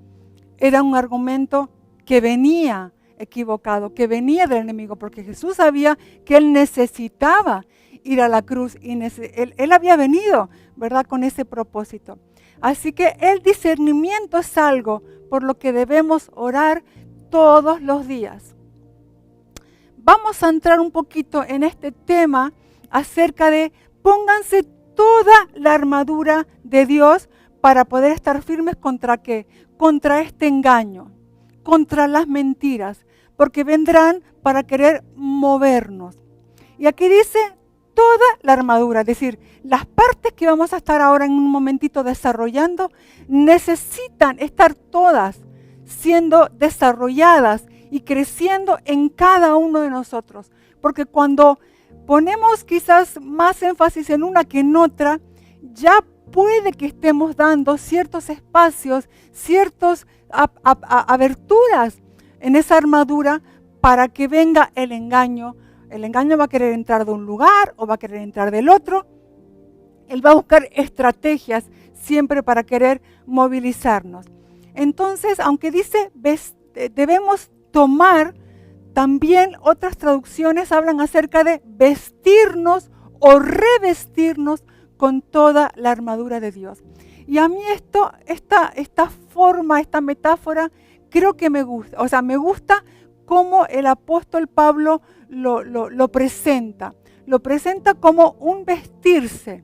era un argumento que venía equivocado, que venía del enemigo, porque Jesús sabía que él necesitaba ir a la cruz y él había venido, ¿verdad?, con ese propósito. Así que el discernimiento es algo por lo que debemos orar todos los días. Vamos a entrar un poquito en este tema acerca de pónganse toda la armadura de Dios para poder estar firmes ¿contra qué? Contra este engaño, contra las mentiras, porque vendrán para querer movernos. Y aquí dice toda la armadura, es decir, las partes que vamos a estar ahora en un momentito desarrollando necesitan estar todas siendo desarrolladas y creciendo en cada uno de nosotros. Porque cuando ponemos quizás más énfasis en una que en otra, ya puede que estemos dando ciertos espacios, ciertas aberturas en esa armadura para que venga el engaño. El engaño va a querer entrar de un lugar o va a querer entrar del otro. Él va a buscar estrategias siempre para querer movilizarnos. Entonces, aunque dice debemos tomar, también otras traducciones hablan acerca de vestirnos o revestirnos con toda la armadura de Dios. Y a mí esta forma, esta metáfora, creo que me gusta. O sea, me gusta cómo el apóstol Pablo lo presenta. Lo presenta como un vestirse.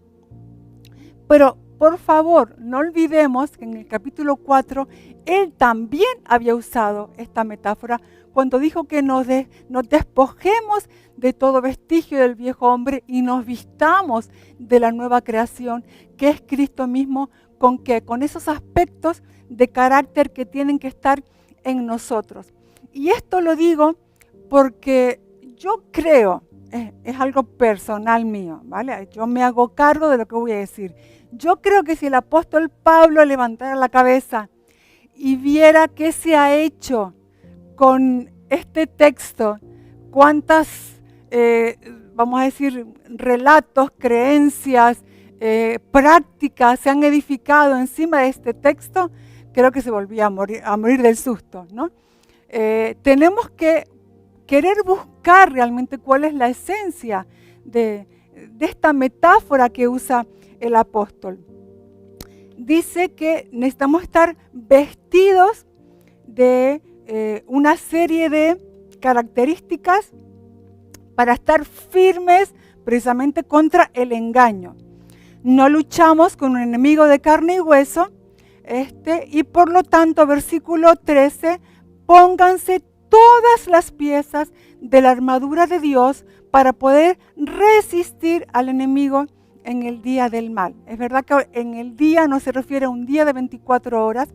Pero, por favor, no olvidemos que en el capítulo 4, él también había usado esta metáfora cuando dijo que nos despojemos de todo vestigio del viejo hombre y nos vistamos de la nueva creación, que es Cristo mismo, ¿con qué? Con esos aspectos de carácter que tienen que estar en nosotros. Y esto lo digo porque yo creo, es algo personal mío, ¿vale? Yo me hago cargo de lo que voy a decir. Yo creo que si el apóstol Pablo levantara la cabeza y viera qué se ha hecho con este texto, cuántas, vamos a decir, relatos, creencias, prácticas se han edificado encima de este texto, creo que se volvía a morir del susto, ¿no? Tenemos que querer buscar realmente cuál es la esencia de esta metáfora que usa el apóstol. Dice que necesitamos estar vestidos de una serie de características para estar firmes precisamente contra el engaño. No luchamos con un enemigo de carne y hueso, y por lo tanto, versículo 13, pónganse todas las piezas de la armadura de Dios para poder resistir al enemigo en el día del mal. Es verdad que en el día no se refiere a un día de 24 horas.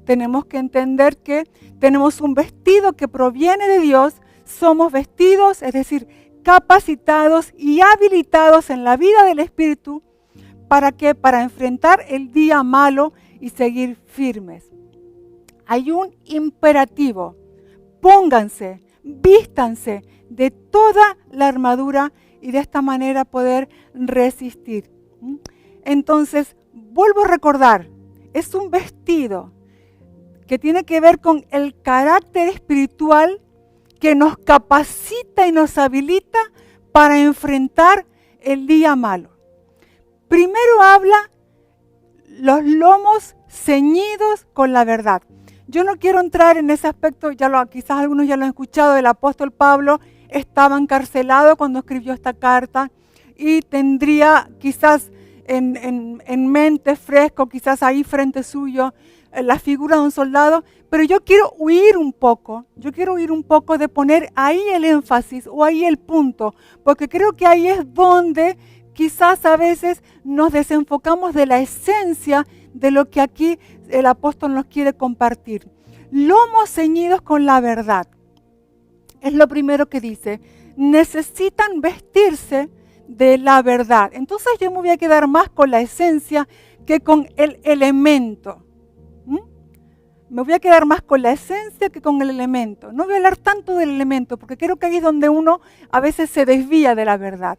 Tenemos que entender que tenemos un vestido que proviene de Dios. Somos vestidos, es decir, capacitados y habilitados en la vida del Espíritu. ¿Para qué? Para enfrentar el día malo y seguir firmes. Hay un imperativo. Pónganse, vístanse de toda la armadura y de esta manera poder resistir. Entonces, vuelvo a recordar, es un vestido que tiene que ver con el carácter espiritual que nos capacita y nos habilita para enfrentar el día malo. Primero habla los lomos ceñidos con la verdad. Yo no quiero entrar en ese aspecto, quizás algunos ya lo han escuchado, el apóstol Pablo estaba encarcelado cuando escribió esta carta y tendría quizás en mente fresco, quizás ahí frente suyo, la figura de un soldado, pero yo quiero huir un poco de poner ahí el énfasis o ahí el punto, porque creo que ahí es donde quizás a veces nos desenfocamos de la esencia de lo que aquí el apóstol nos quiere compartir. Lomos ceñidos con la verdad. Es lo primero que dice. Necesitan vestirse de la verdad. Entonces yo me voy a quedar más con la esencia que con el elemento. Me voy a quedar más con la esencia que con el elemento. No voy a hablar tanto del elemento porque creo que ahí es donde uno a veces se desvía de la verdad.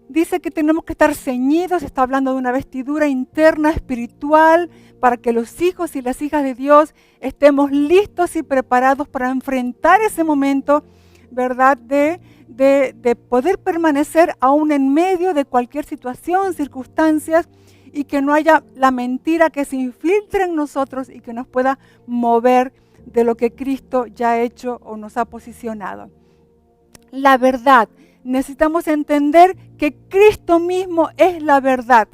Dice que tenemos que estar ceñidos, está hablando de una vestidura interna espiritual para que los hijos y las hijas de Dios estemos listos y preparados para enfrentar ese momento, ¿verdad? De poder permanecer aún en medio de cualquier situación, circunstancias, y que no haya la mentira que se infiltre en nosotros y que nos pueda mover de lo que Cristo ya ha hecho o nos ha posicionado. La verdad. Necesitamos entender que Cristo mismo es la verdad.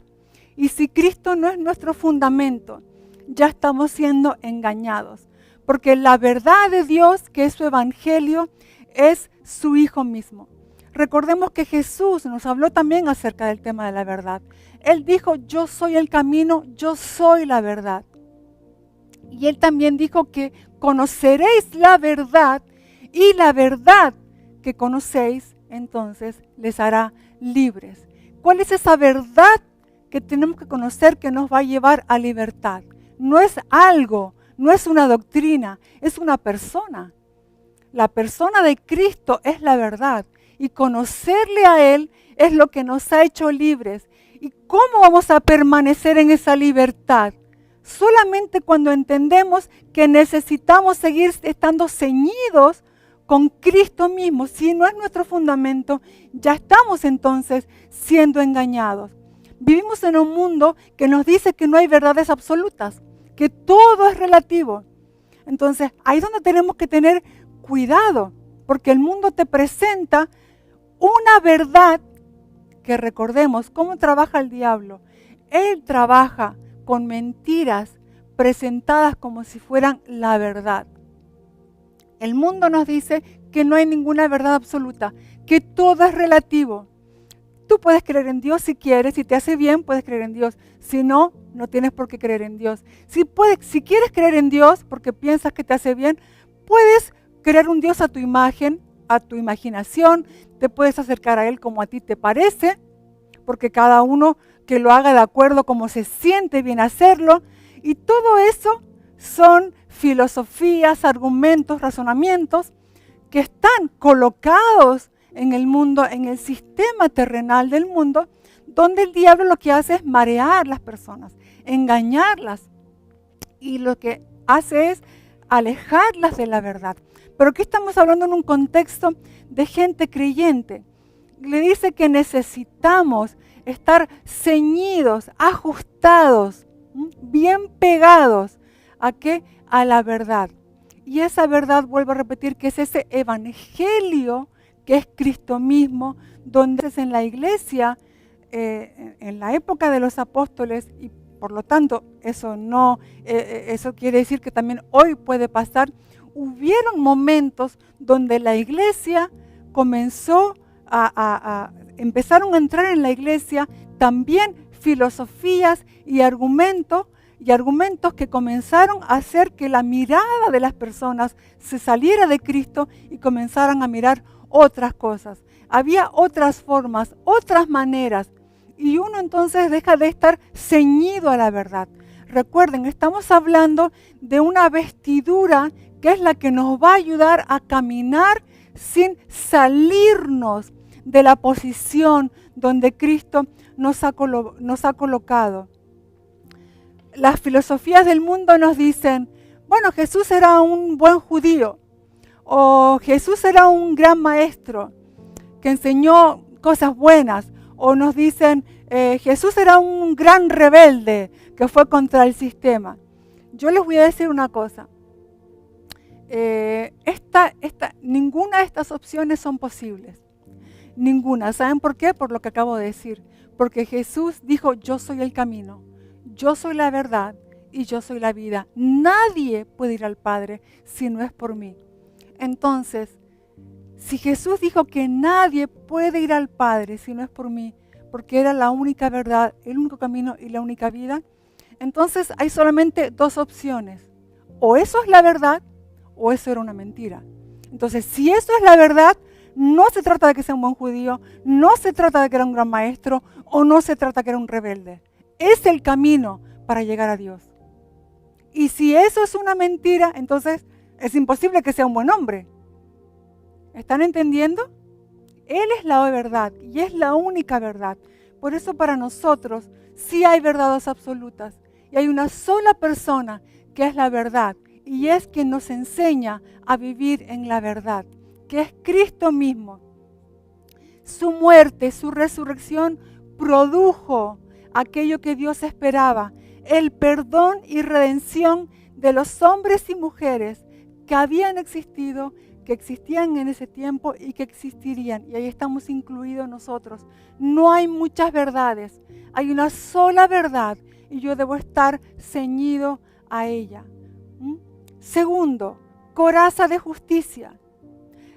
Y si Cristo no es nuestro fundamento, ya estamos siendo engañados. Porque la verdad de Dios, que es su evangelio, es su Hijo mismo. Recordemos que Jesús nos habló también acerca del tema de la verdad. Él dijo, yo soy el camino, yo soy la verdad. Y Él también dijo que conoceréis la verdad y la verdad que conocéis, entonces les hará libres. ¿Cuál es esa verdad que tenemos que conocer que nos va a llevar a libertad? No es algo, no es una doctrina, es una persona. La persona de Cristo es la verdad y conocerle a Él es lo que nos ha hecho libres. ¿Y cómo vamos a permanecer en esa libertad? Solamente cuando entendemos que necesitamos seguir estando ceñidos con Cristo mismo. Si no es nuestro fundamento, ya estamos entonces siendo engañados. Vivimos en un mundo que nos dice que no hay verdades absolutas, que todo es relativo. Entonces, ahí es donde tenemos que tener cuidado, porque el mundo te presenta una verdad que recordemos cómo trabaja el diablo. Él trabaja con mentiras presentadas como si fueran la verdad. El mundo nos dice que no hay ninguna verdad absoluta, que todo es relativo. Tú puedes creer en Dios si quieres, si te hace bien, puedes creer en Dios. Si no, no tienes por qué creer en Dios. Si quieres creer en Dios porque piensas que te hace bien, puedes crear un Dios a tu imagen, a tu imaginación, te puedes acercar a Él como a ti te parece, porque cada uno que lo haga de acuerdo como se siente bien hacerlo, y todo eso son filosofías, argumentos, razonamientos que están colocados en el mundo, en el sistema terrenal del mundo, donde el diablo lo que hace es marear las personas, engañarlas, y lo que hace es alejarlas de la verdad. Pero aquí estamos hablando en un contexto de gente creyente. Le dice que necesitamos estar ceñidos, ajustados, bien pegados. ¿A qué? A la verdad. Y esa verdad, vuelvo a repetir, que es ese evangelio que es Cristo mismo, donde es en la iglesia, en la época de los apóstoles, y por lo tanto eso quiere decir que también hoy puede pasar, hubieron momentos donde la iglesia empezaron a entrar en la iglesia también filosofías y argumentos que comenzaron a hacer que la mirada de las personas se saliera de Cristo y comenzaran a mirar otras cosas. Había otras formas, otras maneras, y uno entonces deja de estar ceñido a la verdad. Recuerden, estamos hablando de una vestidura que es la que nos va a ayudar a caminar sin salirnos de la posición donde Cristo nos ha colocado. Las filosofías del mundo nos dicen, bueno, Jesús era un buen judío, o Jesús era un gran maestro que enseñó cosas buenas, o nos dicen, Jesús era un gran rebelde que fue contra el sistema. Yo les voy a decir una cosa, ninguna de estas opciones son posibles, ninguna. ¿Saben por qué? Por lo que acabo de decir, porque Jesús dijo, yo soy el camino, yo soy la verdad y yo soy la vida. Nadie puede ir al Padre si no es por mí. Entonces, si Jesús dijo que nadie puede ir al Padre si no es por mí, porque era la única verdad, el único camino y la única vida, entonces hay solamente dos opciones. O eso es la verdad, o eso era una mentira. Entonces, si eso es la verdad, no se trata de que sea un buen judío, no se trata de que era un gran maestro, o no se trata de que era un rebelde. Es el camino para llegar a Dios. Y si eso es una mentira, entonces es imposible que sea un buen hombre. ¿Están entendiendo? Él es la verdad y es la única verdad. Por eso para nosotros sí hay verdades absolutas. Y hay una sola persona que es la verdad. Y es quien nos enseña a vivir en la verdad, que es Cristo mismo. Su muerte, su resurrección produjo aquello que Dios esperaba, el perdón y redención de los hombres y mujeres que habían existido, que existían en ese tiempo y que existirían. Y ahí estamos incluidos nosotros. No hay muchas verdades, hay una sola verdad y yo debo estar ceñido a ella. Segundo, coraza de justicia.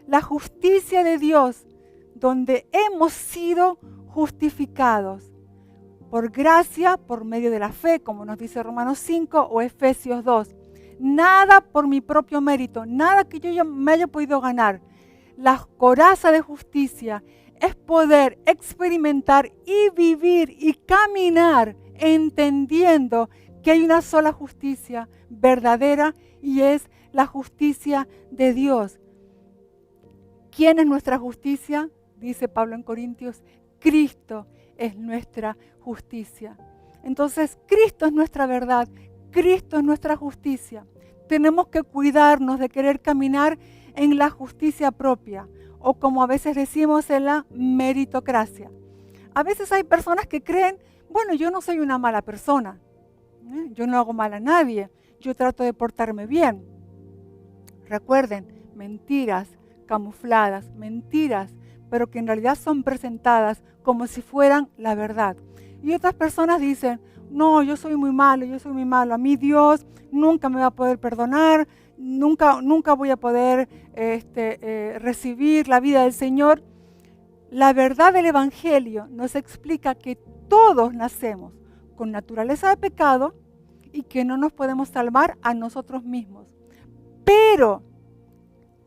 La justicia de Dios, donde hemos sido justificados por gracia, por medio de la fe, como nos dice Romanos 5 o Efesios 2. Nada por mi propio mérito, nada que yo me haya podido ganar. La coraza de justicia es poder experimentar y vivir y caminar entendiendo que hay una sola justicia verdadera y es la justicia de Dios. ¿Quién es nuestra justicia? Dice Pablo en Corintios, Cristo es nuestra justicia. Entonces, Cristo es nuestra verdad, Cristo es nuestra justicia. Tenemos que cuidarnos de querer caminar en la justicia propia, o como a veces decimos, en la meritocracia. A veces hay personas que creen, bueno, yo no soy una mala persona, yo no hago mal a nadie, yo trato de portarme bien. Recuerden, mentiras camufladas, mentiras, pero que en realidad son presentadas como si fueran la verdad. Y otras personas dicen, no, yo soy muy malo, a mí Dios nunca me va a poder perdonar, nunca voy a poder recibir la vida del Señor. La verdad del Evangelio nos explica que todos nacemos con naturaleza de pecado y que no nos podemos salvar a nosotros mismos. Pero,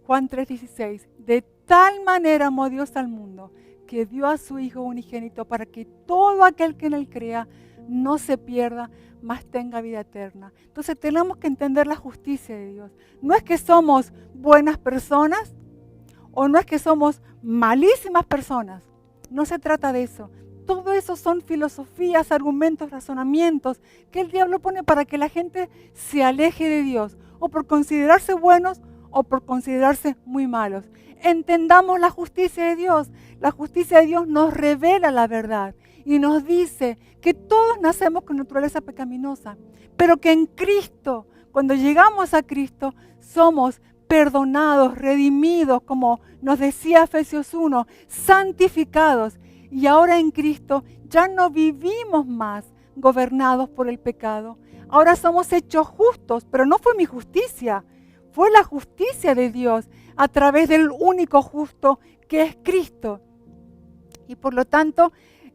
Juan 3:16, de tal manera amó Dios al mundo que dio a su Hijo unigénito para que todo aquel que en él crea no se pierda, mas tenga vida eterna. Entonces tenemos que entender la justicia de Dios. No es que somos buenas personas o no es que somos malísimas personas. No se trata de eso. Todo eso son filosofías, argumentos, razonamientos que el diablo pone para que la gente se aleje de Dios, o por considerarse buenos o por considerarse muy malos. Entendamos la justicia de Dios. La justicia de Dios nos revela la verdad y nos dice que todos nacemos con naturaleza pecaminosa, pero que en Cristo, cuando llegamos a Cristo, somos perdonados, redimidos, como nos decía Efesios 1, santificados. Y ahora en Cristo ya no vivimos más gobernados por el pecado. Ahora somos hechos justos, pero no fue mi justicia, fue la justicia de Dios a través del único justo que es Cristo. Y por lo tanto,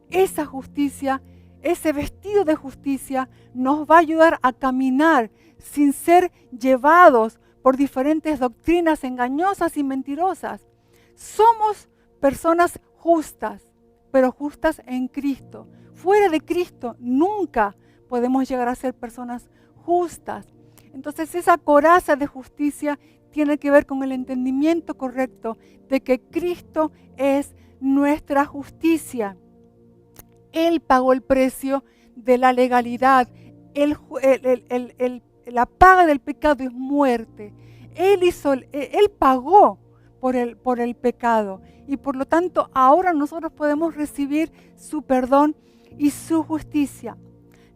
esa justicia, ese vestido de justicia nos va a ayudar a caminar sin ser llevados por diferentes doctrinas engañosas y mentirosas. Somos personas justas, pero justas en Cristo. Fuera de Cristo nunca podemos llegar a ser personas justas. Entonces esa coraza de justicia tiene que ver con el entendimiento correcto de que Cristo es nuestra justicia. Él pagó el precio de la legalidad. La paga del pecado es muerte. Él pagó por el pecado. Y por lo tanto, ahora nosotros podemos recibir su perdón y su justicia.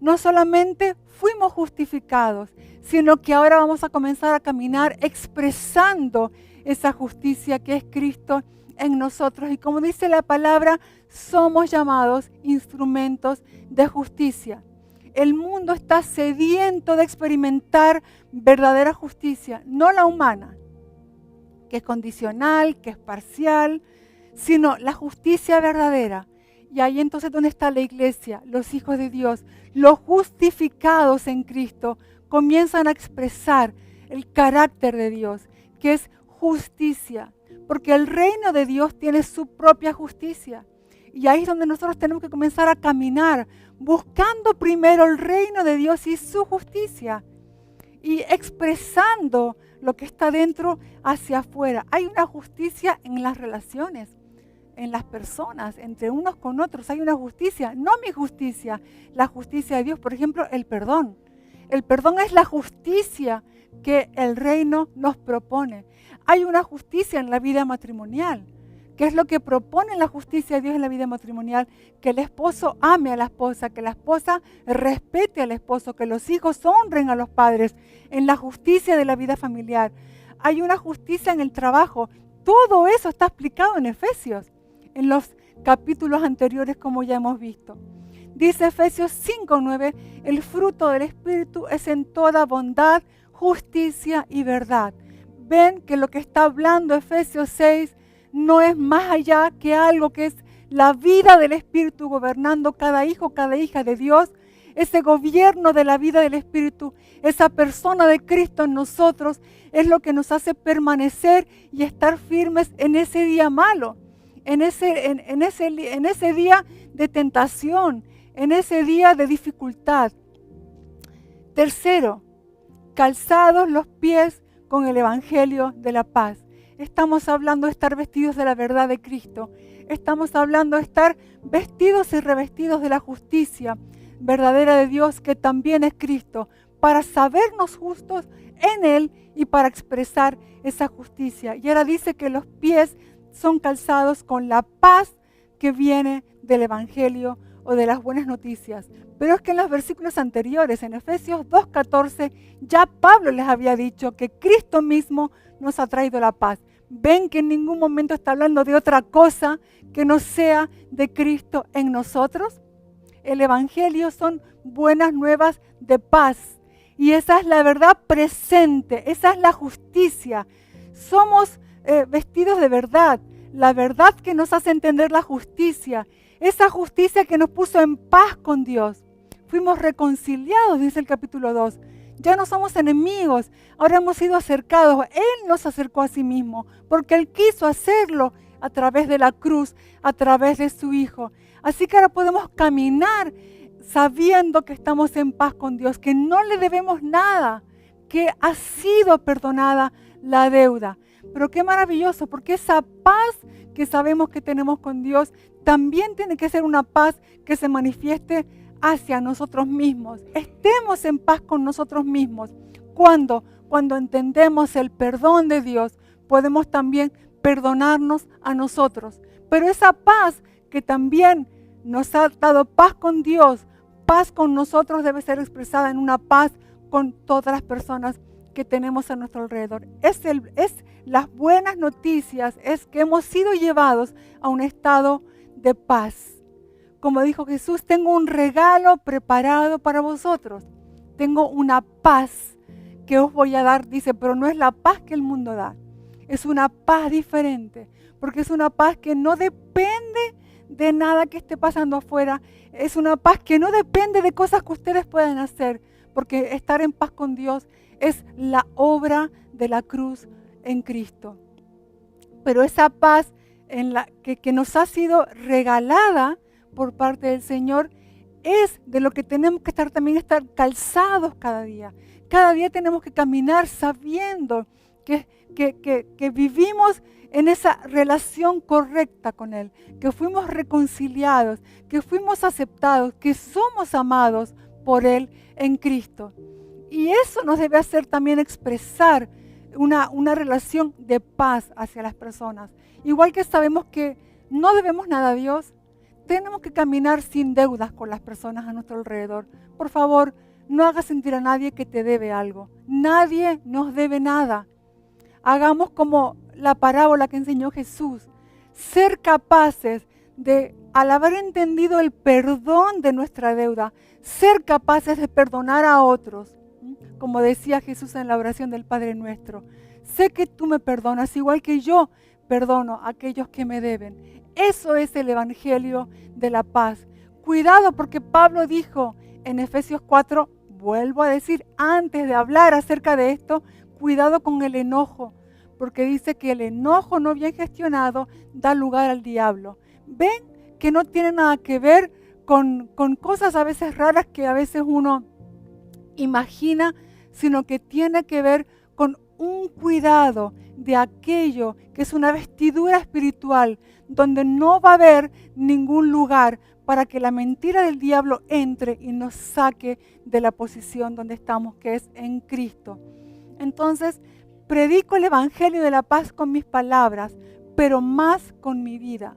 No solamente fuimos justificados, sino que ahora vamos a comenzar a caminar expresando esa justicia que es Cristo en nosotros. Y como dice la palabra, somos llamados instrumentos de justicia. El mundo está sediento de experimentar verdadera justicia, no la humana, que es condicional, que es parcial, sino la justicia verdadera. Y ahí entonces, ¿dónde está la iglesia? Los hijos de Dios, los justificados en Cristo, comienzan a expresar el carácter de Dios, que es justicia. Porque el reino de Dios tiene su propia justicia. Y ahí es donde nosotros tenemos que comenzar a caminar, buscando primero el reino de Dios y su justicia. Y expresando lo que está dentro hacia afuera. Hay una justicia en las relaciones, en las personas, entre unos con otros. Hay una justicia, no mi justicia, la justicia de Dios. Por ejemplo, el perdón. El perdón es la justicia que el reino nos propone. Hay una justicia en la vida matrimonial. ¿Qué es lo que propone la justicia de Dios en la vida matrimonial? Que el esposo ame a la esposa, que la esposa respete al esposo, que los hijos honren a los padres. En la justicia de la vida familiar. Hay una justicia en el trabajo. Todo eso está explicado en Efesios, en los capítulos anteriores, como ya hemos visto. Dice Efesios 5:9, el fruto del Espíritu es en toda bondad, justicia y verdad. Ven que lo que está hablando Efesios 6 no es más allá que algo que es la vida del Espíritu gobernando cada hijo, cada hija de Dios. Ese gobierno de la vida del Espíritu, esa persona de Cristo en nosotros, es lo que nos hace permanecer y estar firmes en ese día malo, en ese día de tentación, en ese día de dificultad. Tercero, calzados los pies con el Evangelio de la paz. Estamos hablando de estar vestidos de la verdad de Cristo. Estamos hablando de estar vestidos y revestidos de la justicia verdadera de Dios, que también es Cristo, para sabernos justos en Él y para expresar esa justicia. Y ahora dice que los pies son calzados con la paz que viene del Evangelio o de las buenas noticias. Pero es que en los versículos anteriores, en Efesios 2:14, ya Pablo les había dicho que Cristo mismo nos ha traído la paz. Ven que en ningún momento está hablando de otra cosa que no sea de Cristo en nosotros. El Evangelio son buenas nuevas de paz. Y esa es la verdad presente, esa es la justicia. Somos vestidos de verdad, la verdad que nos hace entender la justicia. Esa justicia que nos puso en paz con Dios. Fuimos reconciliados, dice el capítulo 2. Ya no somos enemigos, ahora hemos sido acercados. Él nos acercó a sí mismo, porque Él quiso hacerlo a través de la cruz, a través de su Hijo. Así que ahora podemos caminar sabiendo que estamos en paz con Dios, que no le debemos nada, que ha sido perdonada la deuda. Pero qué maravilloso, porque esa paz que sabemos que tenemos con Dios también tiene que ser una paz que se manifieste hacia nosotros mismos. Estemos en paz con nosotros mismos. Cuando entendemos el perdón de Dios, podemos también perdonarnos a nosotros. Pero esa paz que también nos ha dado paz con Dios, paz con nosotros, debe ser expresada en una paz con todas las personas que tenemos a nuestro alrededor. Es las buenas noticias, es que hemos sido llevados a un estado de paz. Como dijo Jesús, tengo un regalo preparado para vosotros. Tengo una paz que os voy a dar, dice, pero no es la paz que el mundo da. Es una paz diferente, porque es una paz que no depende de nada que esté pasando afuera. Es una paz que no depende de cosas que ustedes puedan hacer, porque estar en paz con Dios es la obra de la cruz en Cristo. Pero esa paz que nos ha sido regalada por parte del Señor es de lo que tenemos que estar calzados cada día. Cada día tenemos que caminar sabiendo que vivimos en esa relación correcta con Él, que fuimos reconciliados, que fuimos aceptados, que somos amados por Él en Cristo. Y eso nos debe hacer también expresar una relación de paz hacia las personas. Igual que sabemos que no debemos nada a Dios, tenemos que caminar sin deudas con las personas a nuestro alrededor. Por favor, no hagas sentir a nadie que te debe algo. Nadie nos debe nada. Hagamos como la parábola que enseñó Jesús. Ser capaces de, al haber entendido el perdón de nuestra deuda, ser capaces de perdonar a otros. Como decía Jesús en la oración del Padre Nuestro. Sé que tú me perdonas igual que yo perdono a aquellos que me deben. Eso es el Evangelio de la paz. Cuidado, porque Pablo dijo en Efesios 4, vuelvo a decir, antes de hablar acerca de esto, cuidado con el enojo, porque dice que el enojo no bien gestionado da lugar al diablo. Ven que no tiene nada que ver con cosas a veces raras que a veces uno imagina, sino que tiene que ver con un cuidado de aquello que es una vestidura espiritual, donde no va a haber ningún lugar para que la mentira del diablo entre y nos saque de la posición donde estamos, que es en Cristo. Entonces, predico el Evangelio de la paz con mis palabras, pero más con mi vida.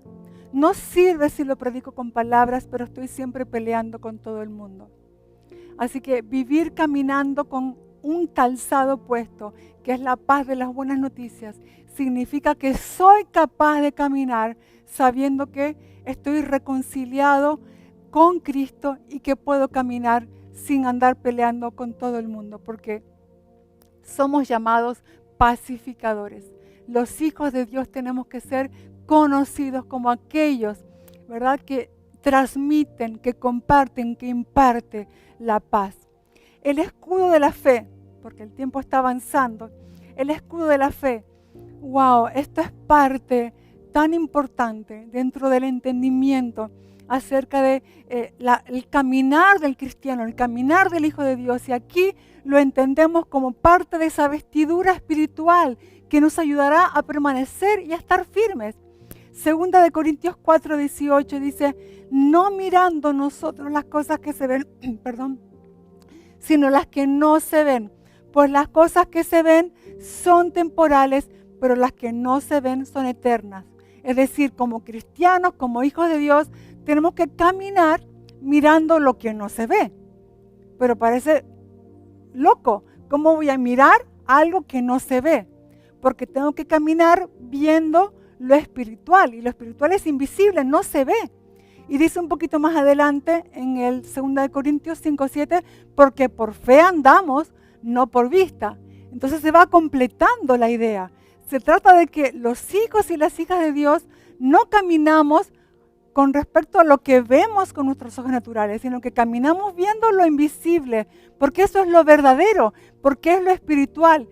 No sirve si lo predico con palabras, pero estoy siempre peleando con todo el mundo. Así que vivir caminando con un calzado puesto, que es la paz de las buenas noticias, significa que soy capaz de caminar sabiendo que estoy reconciliado con Cristo y que puedo caminar sin andar peleando con todo el mundo, porque somos llamados pacificadores. Los hijos de Dios tenemos que ser conocidos como aquellos, ¿verdad?, que transmiten, que comparten, que imparten la paz. El escudo de la fe, porque el tiempo está avanzando, el escudo de la fe, wow, esto es parte tan importante dentro del entendimiento acerca de el caminar del cristiano, el caminar del Hijo de Dios. Y aquí lo entendemos como parte de esa vestidura espiritual que nos ayudará a permanecer y a estar firmes. Segunda de Corintios 4:18 dice, no mirando nosotros las cosas que se ven, sino las que no se ven. Pues las cosas que se ven son temporales, pero las que no se ven son eternas. Es decir, como cristianos, como hijos de Dios, tenemos que caminar mirando lo que no se ve. Pero parece loco. ¿Cómo voy a mirar algo que no se ve? Porque tengo que caminar viendo lo espiritual. Y lo espiritual es invisible, no se ve. Y dice un poquito más adelante en el 2 Corintios 5:7, porque por fe andamos, no por vista. Entonces se va completando la idea. Se trata de que los hijos y las hijas de Dios no caminamos con respecto a lo que vemos con nuestros ojos naturales, sino que caminamos viendo lo invisible, porque eso es lo verdadero, porque es lo espiritual.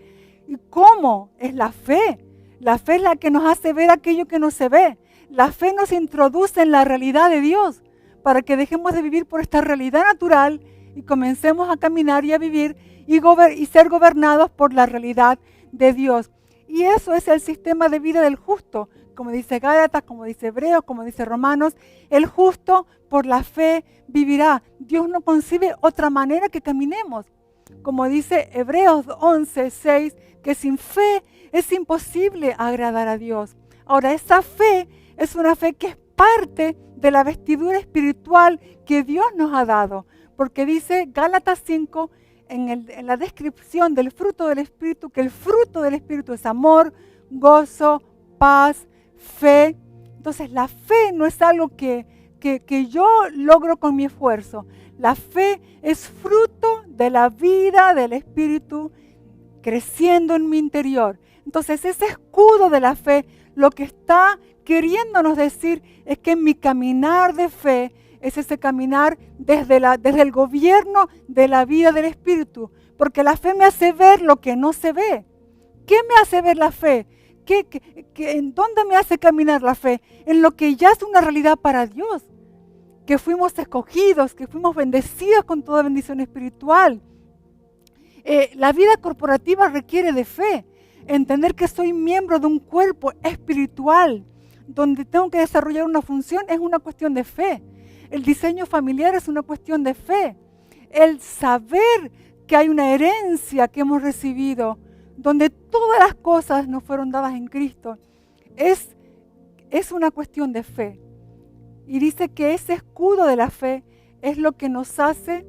¿Y cómo? Es la fe. La fe es la que nos hace ver aquello que no se ve. La fe nos introduce en la realidad de Dios para que dejemos de vivir por esta realidad natural y comencemos a caminar y a vivir y ser gobernados por la realidad de Dios. Y eso es el sistema de vida del justo. Como dice Gálatas, como dice Hebreos, como dice Romanos, el justo por la fe vivirá. Dios no concibe otra manera que caminemos. Como dice Hebreos 11:6, que sin fe es imposible agradar a Dios. Ahora, esa fe es una fe que es parte de la vestidura espiritual que Dios nos ha dado. Porque dice Gálatas 5, en la descripción del fruto del Espíritu, que el fruto del Espíritu es amor, gozo, paz, fe. Entonces la fe no es algo que yo logro con mi esfuerzo. La fe es fruto de la vida del Espíritu creciendo en mi interior. Entonces ese escudo de la fe lo que está queriéndonos decir es que en mi caminar de fe es ese caminar desde el gobierno de la vida del Espíritu. Porque la fe me hace ver lo que no se ve. ¿Qué me hace ver la fe? ¿En dónde me hace caminar la fe? En lo que ya es una realidad para Dios. Que fuimos escogidos, que fuimos bendecidos con toda bendición espiritual. La vida corporativa requiere de fe. Entender que soy miembro de un cuerpo espiritual, donde tengo que desarrollar una función, es una cuestión de fe. El diseño familiar es una cuestión de fe. El saber que hay una herencia que hemos recibido, donde todas las cosas nos fueron dadas en Cristo, es una cuestión de fe. Y dice que ese escudo de la fe es lo que nos hace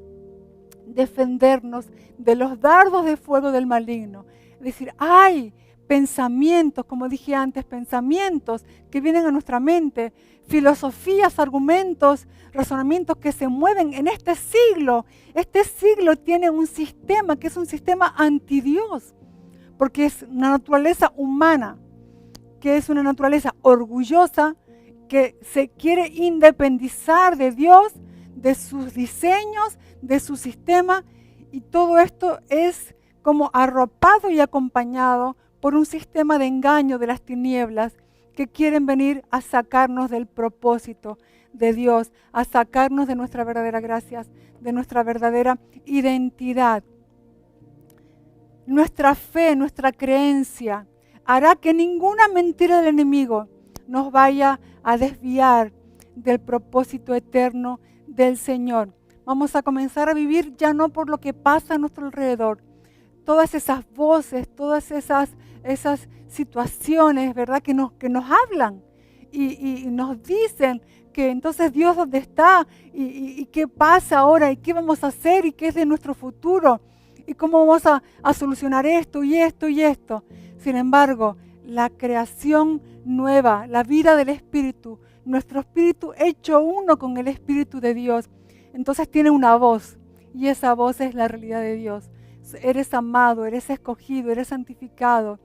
defendernos de los dardos de fuego del maligno. Es decir, hay pensamientos, como dije antes, pensamientos que vienen a nuestra mente, filosofías, argumentos, razonamientos que se mueven en este siglo. Este siglo tiene un sistema que es un sistema anti-Dios, porque es una naturaleza humana, que es una naturaleza orgullosa, que se quiere independizar de Dios, de sus diseños, de su sistema, y todo esto es como arropado y acompañado por un sistema de engaño de las tinieblas que quieren venir a sacarnos del propósito de Dios, a sacarnos de nuestra verdadera gracia, de nuestra verdadera identidad. Nuestra fe, nuestra creencia hará que ninguna mentira del enemigo nos vaya a desviar del propósito eterno del Señor. Vamos a comenzar a vivir ya no por lo que pasa a nuestro alrededor. Todas esas voces, todas esas situaciones, ¿verdad? Que nos hablan y nos dicen que entonces Dios dónde está y qué pasa ahora y qué vamos a hacer y qué es de nuestro futuro y cómo vamos a solucionar esto y esto y esto. Sin embargo, la creación nueva, la vida del Espíritu, nuestro espíritu hecho uno con el Espíritu de Dios, entonces tiene una voz y esa voz es la realidad de Dios. Eres amado, eres escogido, eres santificado,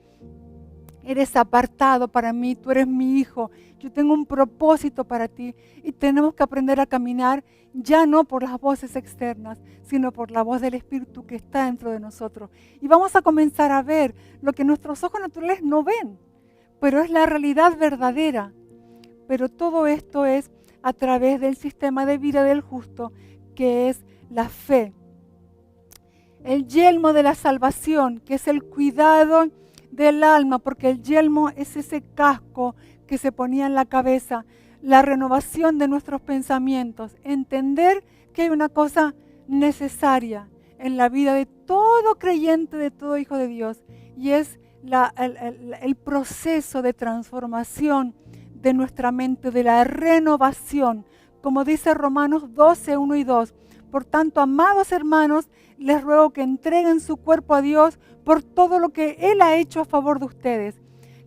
eres apartado para mí, tú eres mi hijo, yo tengo un propósito para ti y tenemos que aprender a caminar ya no por las voces externas, sino por la voz del Espíritu que está dentro de nosotros. Y vamos a comenzar a ver lo que nuestros ojos naturales no ven, pero es la realidad verdadera. Pero todo esto es a través del sistema de vida del justo, que es la fe. El yelmo de la salvación, que es el cuidado del alma, porque el yelmo es ese casco que se ponía en la cabeza, la renovación de nuestros pensamientos, entender que hay una cosa necesaria en la vida de todo creyente, de todo hijo de Dios, y es el proceso de transformación de nuestra mente, de la renovación, como dice Romanos 12, 1 y 2. Por tanto, amados hermanos, les ruego que entreguen su cuerpo a Dios por todo lo que Él ha hecho a favor de ustedes.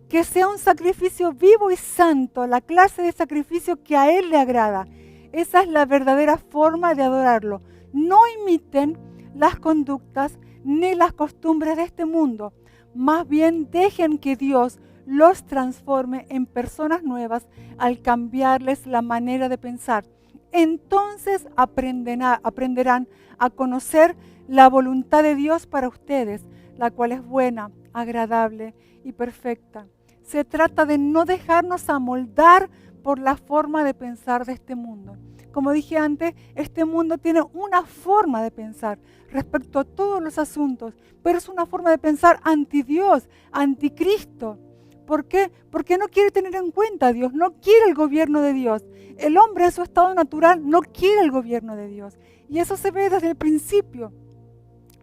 Que sea un sacrificio vivo y santo, la clase de sacrificio que a Él le agrada. Esa es la verdadera forma de adorarlo. No imiten las conductas ni las costumbres de este mundo. Más bien dejen que Dios los transforme en personas nuevas al cambiarles la manera de pensar. Entonces aprenderán a conocer la voluntad de Dios para ustedes, la cual es buena, agradable y perfecta. Se trata de no dejarnos amoldar por la forma de pensar de este mundo. Como dije antes, este mundo tiene una forma de pensar respecto a todos los asuntos, pero es una forma de pensar anti Dios, anticristo. ¿Por qué? Porque no quiere tener en cuenta a Dios, no quiere el gobierno de Dios. El hombre en su estado natural no quiere el gobierno de Dios. Y eso se ve desde el principio.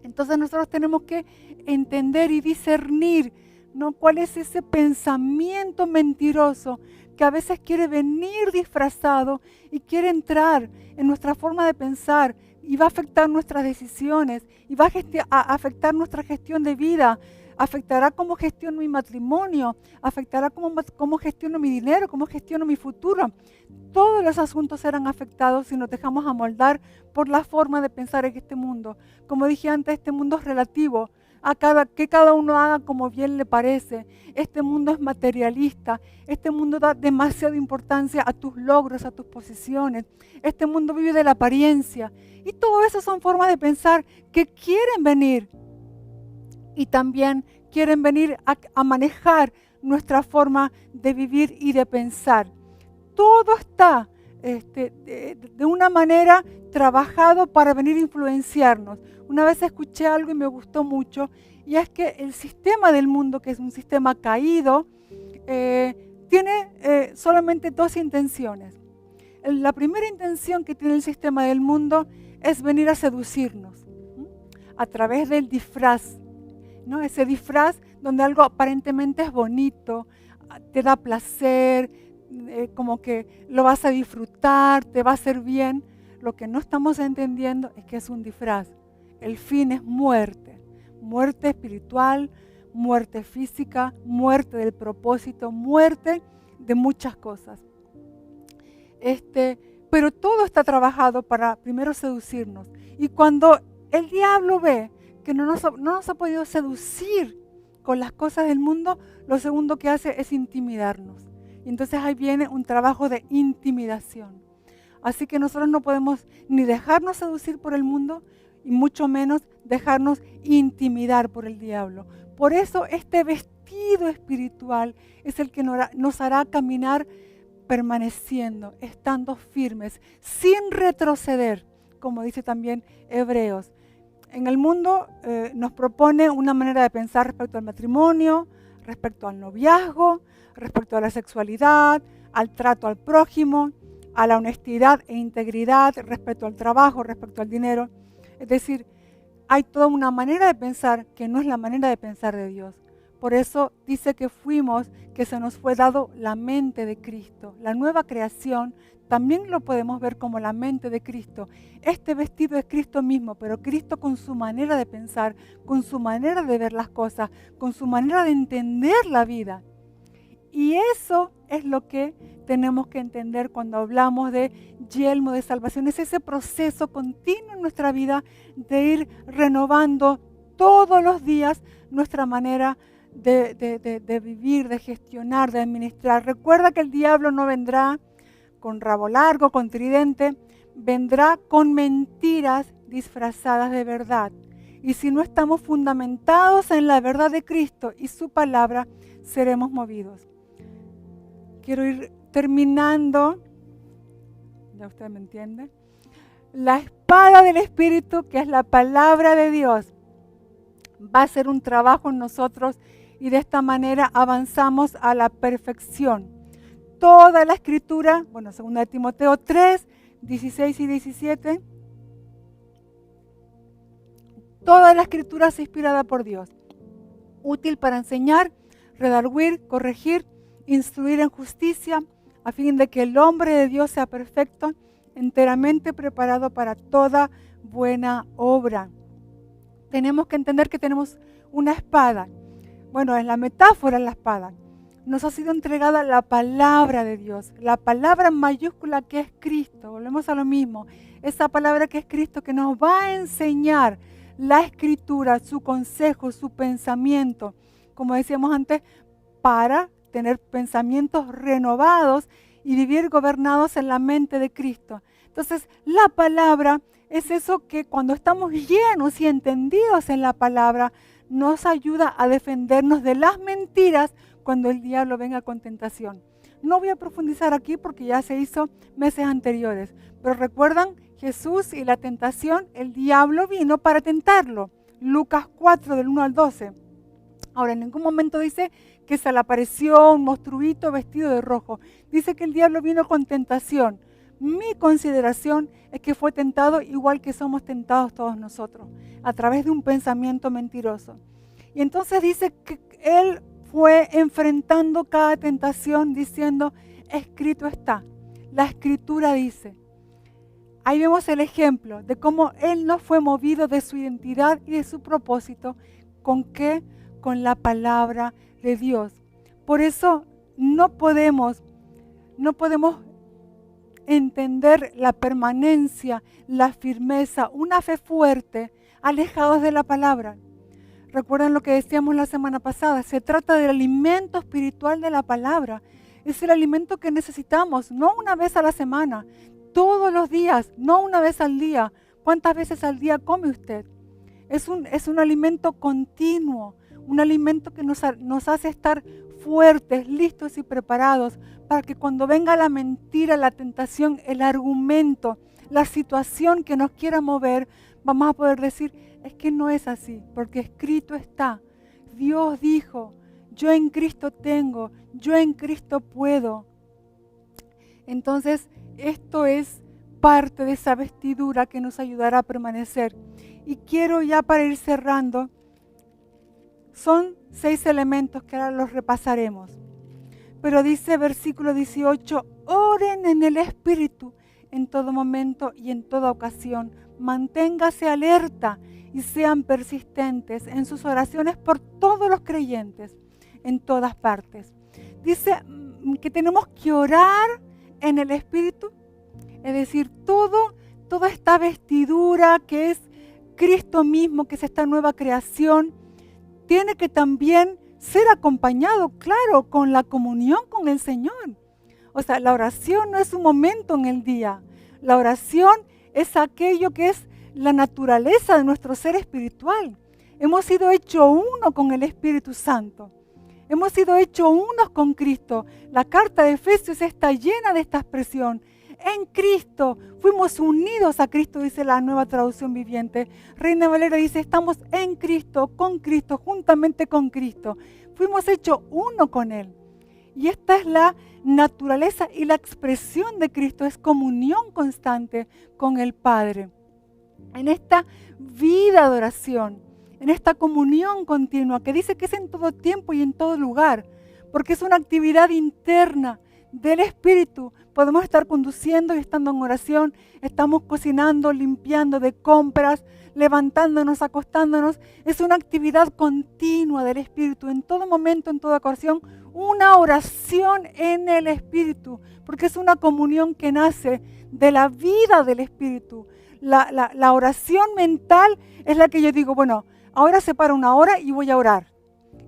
Entonces nosotros tenemos que entender y discernir, ¿no?, cuál es ese pensamiento mentiroso que a veces quiere venir disfrazado y quiere entrar en nuestra forma de pensar y va a afectar nuestras decisiones y va a afectar nuestra gestión de vida, afectará cómo gestiono mi matrimonio, afectará cómo gestiono mi dinero, cómo gestiono mi futuro. Todos los asuntos serán afectados si nos dejamos amoldar por la forma de pensar en este mundo. Como dije antes, este mundo es relativo, que cada uno haga como bien le parece. Este mundo es materialista, este mundo da demasiada importancia a tus logros, a tus posesiones. Este mundo vive de la apariencia. Y todo eso son formas de pensar que quieren venir. Y también quieren venir a manejar nuestra forma de vivir y de pensar. Todo está de una manera trabajado para venir a influenciarnos. Una vez escuché algo y me gustó mucho, y es que el sistema del mundo, que es un sistema caído, tiene solamente dos intenciones. La primera intención que tiene el sistema del mundo es venir a seducirnos, ¿sí? A través del disfraz, ¿no? Ese disfraz donde algo aparentemente es bonito, te da placer, como que lo vas a disfrutar, te va a hacer bien. Lo que no estamos entendiendo es que es un disfraz. El fin es muerte, muerte espiritual, muerte física, muerte del propósito, muerte de muchas cosas. Pero todo está trabajado para primero seducirnos. Y cuando el diablo ve que no nos ha podido seducir con las cosas del mundo, lo segundo que hace es intimidarnos. Y entonces ahí viene un trabajo de intimidación. Así que nosotros no podemos ni dejarnos seducir por el mundo y mucho menos dejarnos intimidar por el diablo. Por eso este vestido espiritual es el que nos hará caminar permaneciendo, estando firmes, sin retroceder, como dice también Hebreos. En el mundo nos propone una manera de pensar respecto al matrimonio, respecto al noviazgo, respecto a la sexualidad, al trato al prójimo, a la honestidad e integridad, respecto al trabajo, respecto al dinero. Es decir, hay toda una manera de pensar que no es la manera de pensar de Dios. Por eso dice que se nos fue dado la mente de Cristo. La nueva creación también lo podemos ver como la mente de Cristo. Este vestido es Cristo mismo, pero Cristo con su manera de pensar, con su manera de ver las cosas, con su manera de entender la vida. Y eso es lo que tenemos que entender cuando hablamos de yelmo de salvación. Es ese proceso continuo en nuestra vida de ir renovando todos los días nuestra manera de vivir, de gestionar, de administrar. Recuerda que el diablo no vendrá con rabo largo, con tridente, vendrá con mentiras disfrazadas de verdad. Y si no estamos fundamentados en la verdad de Cristo y su palabra, seremos movidos. Quiero ir terminando, ya usted me entiende, la espada del Espíritu, que es la palabra de Dios, va a hacer un trabajo en nosotros y de esta manera avanzamos a la perfección. Toda la escritura, 2 de Timoteo 3, 16 y 17, toda la escritura es inspirada por Dios, útil para enseñar, redarguir, corregir, instruir en justicia, a fin de que el hombre de Dios sea perfecto, enteramente preparado para toda buena obra. Tenemos que entender que tenemos una espada. Es la metáfora la espada. Nos ha sido entregada la palabra de Dios, la palabra en mayúscula que es Cristo. Volvemos a lo mismo. Esa palabra que es Cristo que nos va a enseñar la escritura, su consejo, su pensamiento, como decíamos antes, para tener pensamientos renovados y vivir gobernados en la mente de Cristo. Entonces, la palabra es eso que cuando estamos llenos y entendidos en la palabra, nos ayuda a defendernos de las mentiras cuando el diablo venga con tentación. No voy a profundizar aquí porque ya se hizo meses anteriores, pero recuerdan Jesús y la tentación, el diablo vino para tentarlo. Lucas 4, del 1 al 12. Ahora, en ningún momento dice que se le apareció un monstruito vestido de rojo. Dice que el diablo vino con tentación. Mi consideración es que fue tentado igual que somos tentados todos nosotros, a través de un pensamiento mentiroso. Y entonces dice que él fue enfrentando cada tentación diciendo, escrito está. La Escritura dice. Ahí vemos el ejemplo de cómo Él no fue movido de su identidad y de su propósito. ¿Con qué? Con la palabra de Dios. Por eso no podemos entender la permanencia, la firmeza, una fe fuerte, alejados de la palabra. Recuerden lo que decíamos la semana pasada, se trata del alimento espiritual de la palabra. Es el alimento que necesitamos, no una vez a la semana, todos los días, no una vez al día. ¿Cuántas veces al día come usted? Es un alimento continuo, un alimento que nos hace estar fuertes, listos y preparados para que cuando venga la mentira, la tentación, el argumento, la situación que nos quiera mover, vamos a poder decir, es que no es así, porque escrito está. Dios dijo, yo en Cristo tengo, yo en Cristo puedo. Entonces, esto es parte de esa vestidura que nos ayudará a permanecer. Y quiero ya para ir cerrando, son 6 elementos que ahora los repasaremos. Pero dice versículo 18, oren en el Espíritu en todo momento y en toda ocasión. Manténgase alerta y sean persistentes en sus oraciones por todos los creyentes en todas partes. Dice que tenemos que orar en el Espíritu, es decir, toda esta vestidura que es Cristo mismo, que es esta nueva creación, tiene que también ser acompañado, claro, con la comunión con el Señor. O sea, la oración no es un momento en el día. La oración es aquello que es la naturaleza de nuestro ser espiritual. Hemos sido hechos uno con el Espíritu Santo. Hemos sido hechos unos con Cristo. La carta de Efesios está llena de esta expresión. En Cristo, fuimos unidos a Cristo, dice la Nueva Traducción Viviente. Reina Valera dice, estamos en Cristo, con Cristo, juntamente con Cristo. Fuimos hechos uno con Él. Y esta es la naturaleza y la expresión de Cristo, es comunión constante con el Padre. En esta vida de oración, en esta comunión continua, que dice que es en todo tiempo y en todo lugar, porque es una actividad interna del Espíritu. Podemos estar conduciendo y estando en oración, estamos cocinando, limpiando, de compras, levantándonos, acostándonos. Es una actividad continua del Espíritu, en todo momento, en toda ocasión, una oración en el Espíritu, porque es una comunión que nace de la vida del Espíritu. La oración mental es la que yo digo, bueno, ahora separo una hora y voy a orar.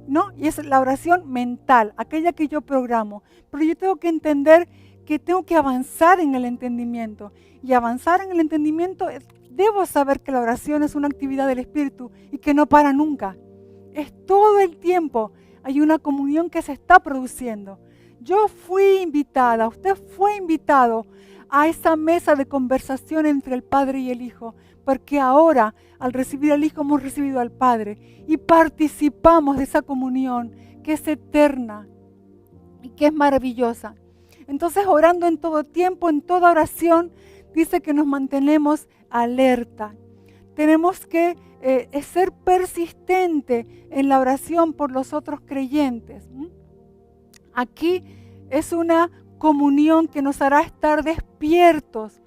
¿No? Y es la oración mental, aquella que yo programo. Pero yo tengo que entender que tengo que avanzar en el entendimiento. Y avanzar en el entendimiento, debo saber que la oración es una actividad del Espíritu y que no para nunca. Es todo el tiempo. Hay una comunión que se está produciendo. Yo fui invitada, usted fue invitado a esa mesa de conversación entre el Padre y el Hijo, porque ahora, al recibir al Hijo, hemos recibido al Padre y participamos de esa comunión que es eterna y que es maravillosa. Entonces, orando en todo tiempo, en toda oración, dice que nos mantenemos alerta. Tenemos que ser persistentes en la oración por los otros creyentes. Aquí es una comunión que nos hará estar despiertos.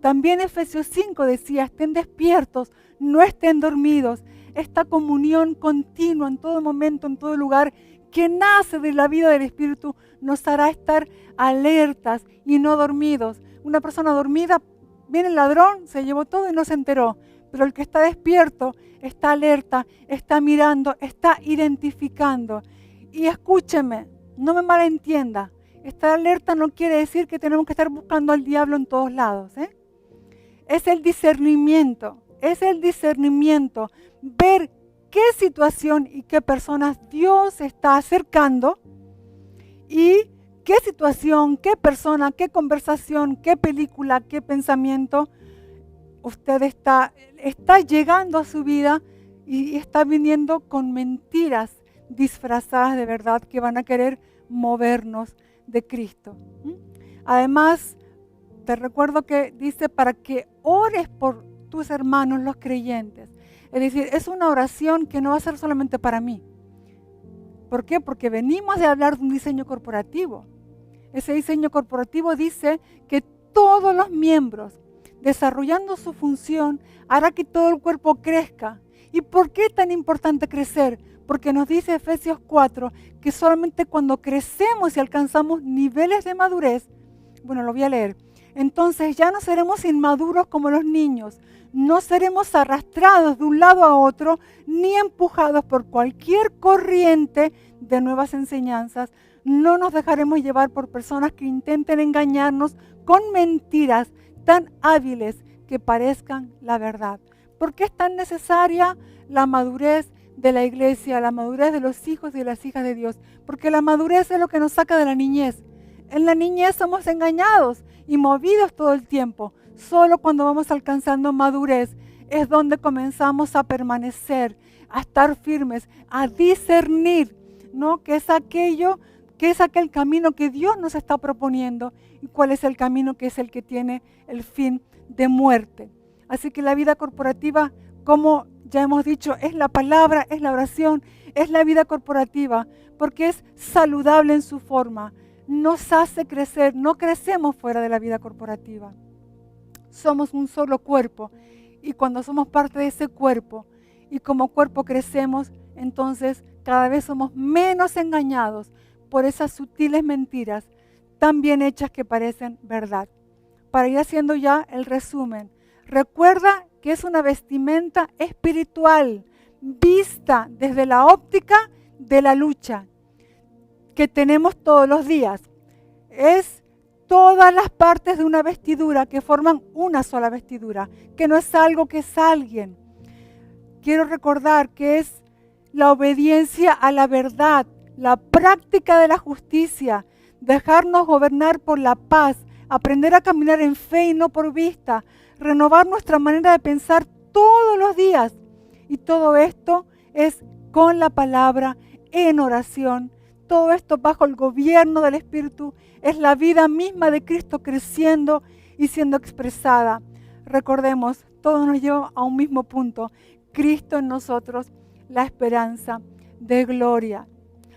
También Efesios 5 decía, estén despiertos, no estén dormidos. Esta comunión continua en todo momento, en todo lugar, que nace de la vida del Espíritu, nos hará estar alertas y no dormidos. Una persona dormida, viene el ladrón, se llevó todo y no se enteró. Pero el que está despierto, está alerta, está mirando, está identificando. Y escúcheme, no me malentienda. Estar alerta no quiere decir que tenemos que estar buscando al diablo en todos lados. Es el discernimiento, ver qué situación y qué personas Dios está acercando y qué situación, qué persona, qué conversación, qué película, qué pensamiento usted está llegando a su vida y está viniendo con mentiras disfrazadas de verdad que van a querer movernos de Cristo. Además, te recuerdo que dice para que ores por tus hermanos los creyentes. Es decir, es una oración que no va a ser solamente para mí. ¿Por qué? Porque venimos de hablar de un diseño corporativo. Ese diseño corporativo dice que todos los miembros, desarrollando su función, hará que todo el cuerpo crezca. ¿Y por qué es tan importante crecer? Porque nos dice Efesios 4 que solamente cuando crecemos y alcanzamos niveles de madurez, bueno, lo voy a leer, entonces ya no seremos inmaduros como los niños, no seremos arrastrados de un lado a otro, ni empujados por cualquier corriente de nuevas enseñanzas. No nos dejaremos llevar por personas que intenten engañarnos con mentiras tan hábiles que parezcan la verdad. ¿Por qué es tan necesaria la madurez de la iglesia, la madurez de los hijos y de las hijas de Dios? Porque la madurez es lo que nos saca de la niñez. En la niñez somos engañados y movidos todo el tiempo. Solo cuando vamos alcanzando madurez es donde comenzamos a permanecer, a estar firmes, a discernir, ¿no? ¿Qué es aquel camino que Dios nos está proponiendo y cuál es el camino que es el que tiene el fin de muerte? Así que la vida corporativa, como ya hemos dicho, es la palabra, es la oración, es la vida corporativa, porque es saludable en su forma. Nos hace crecer, no crecemos fuera de la vida corporativa. Somos un solo cuerpo y cuando somos parte de ese cuerpo y como cuerpo crecemos, entonces cada vez somos menos engañados por esas sutiles mentiras tan bien hechas que parecen verdad. Para ir haciendo ya el resumen, recuerda que es una vestimenta espiritual vista desde la óptica de la lucha que tenemos todos los días. Es todas las partes de una vestidura que forman una sola vestidura, que no es algo, que es alguien. Quiero recordar que es la obediencia a la verdad, la práctica de la justicia, dejarnos gobernar por la paz, aprender a caminar en fe y no por vista, renovar nuestra manera de pensar todos los días. Y todo esto es con la palabra, en oración. Todo esto bajo el gobierno del Espíritu. Es la vida misma de Cristo creciendo y siendo expresada. Recordemos, todo nos lleva a un mismo punto. Cristo en nosotros, la esperanza de gloria.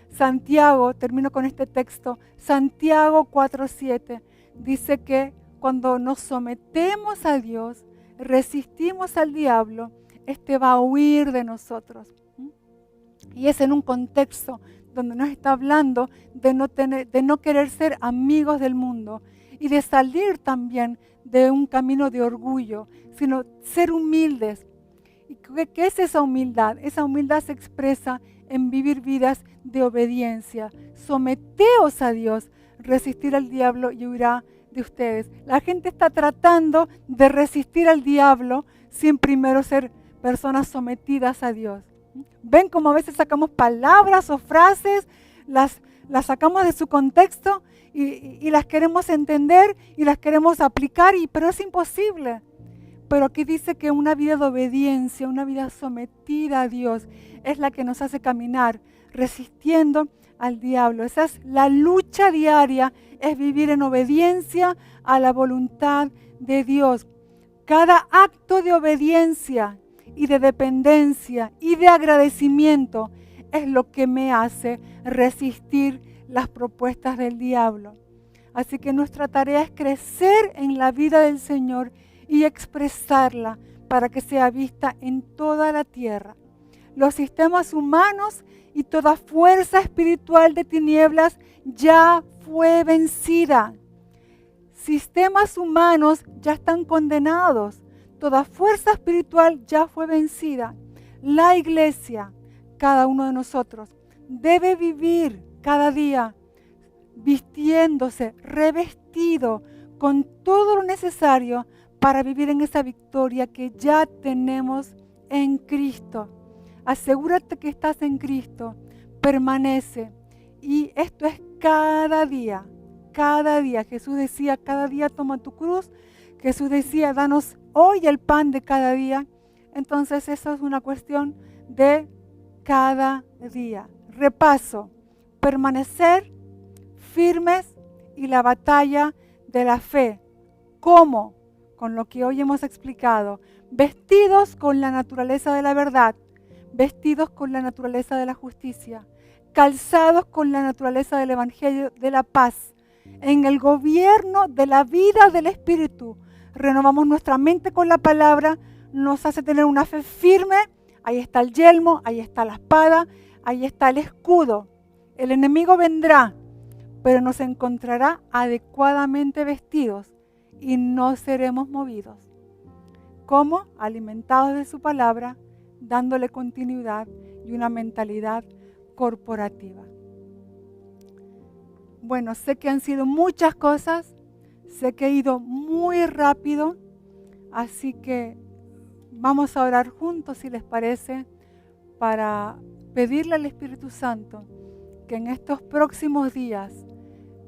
Santiago, termino con este texto, Santiago 4:7, dice que cuando nos sometemos a Dios, resistimos al diablo, este va a huir de nosotros. Y es en un contexto donde nos está hablando de no querer ser amigos del mundo y de salir también de un camino de orgullo, sino ser humildes. ¿Y qué es esa humildad? Esa humildad se expresa en vivir vidas de obediencia. Someteos a Dios, resistir al diablo y huirá de ustedes. La gente está tratando de resistir al diablo sin primero ser personas sometidas a Dios. ¿Ven cómo a veces sacamos palabras o frases, las sacamos de su contexto y las queremos entender y las queremos aplicar, pero es imposible? Pero aquí dice que una vida de obediencia, una vida sometida a Dios, es la que nos hace caminar resistiendo al diablo. Esa es la lucha diaria, es vivir en obediencia a la voluntad de Dios. Cada acto de obediencia y de dependencia y de agradecimiento es lo que me hace resistir las propuestas del diablo. Así que nuestra tarea es crecer en la vida del Señor y expresarla para que sea vista en toda la tierra. Los sistemas humanos y toda fuerza espiritual de tinieblas ya fue vencida. Sistemas humanos ya están condenados. Toda fuerza espiritual ya fue vencida. La iglesia, cada uno de nosotros, debe vivir cada día vistiéndose, revestido con todo lo necesario para vivir en esa victoria que ya tenemos en Cristo. Asegúrate que estás en Cristo, permanece. Y esto es cada día, cada día. Jesús decía, cada día toma tu cruz. Jesús decía, danos hoy el pan de cada día. Entonces eso es una cuestión de cada día. Repaso, permanecer firmes y la batalla de la fe. ¿Cómo? Con lo que hoy hemos explicado. Vestidos con la naturaleza de la verdad, vestidos con la naturaleza de la justicia, calzados con la naturaleza del Evangelio de la paz, en el gobierno de la vida del Espíritu. Renovamos nuestra mente con la palabra, nos hace tener una fe firme. Ahí está el yelmo, ahí está la espada, ahí está el escudo. El enemigo vendrá, pero nos encontrará adecuadamente vestidos y no seremos movidos. ¿Cómo? Alimentados de su palabra, dándole continuidad y una mentalidad corporativa. Bueno, sé que han sido muchas cosas, sé que he ido muy rápido, así que vamos a orar juntos, si les parece, para pedirle al Espíritu Santo que en estos próximos días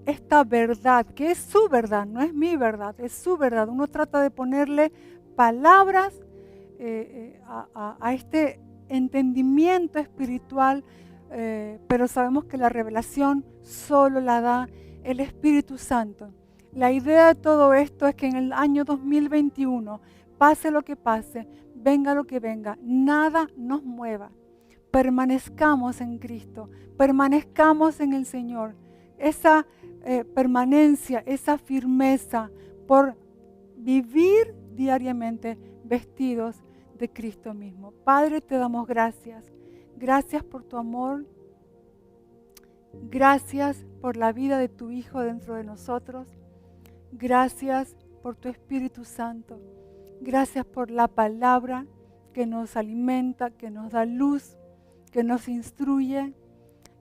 esta verdad, que es su verdad, no es mi verdad, es su verdad. Uno trata de ponerle palabras a este entendimiento espiritual, pero sabemos que la revelación solo la da el Espíritu Santo. La idea de todo esto es que en el año 2021, pase lo que pase, venga lo que venga, nada nos mueva. Permanezcamos en Cristo, permanezcamos en el Señor. Esa permanencia, esa firmeza por vivir diariamente vestidos de Cristo mismo. Padre, te damos gracias. Gracias por tu amor. Gracias por la vida de tu Hijo dentro de nosotros. Gracias por tu Espíritu Santo. Gracias por la palabra que nos alimenta, que nos da luz, que nos instruye.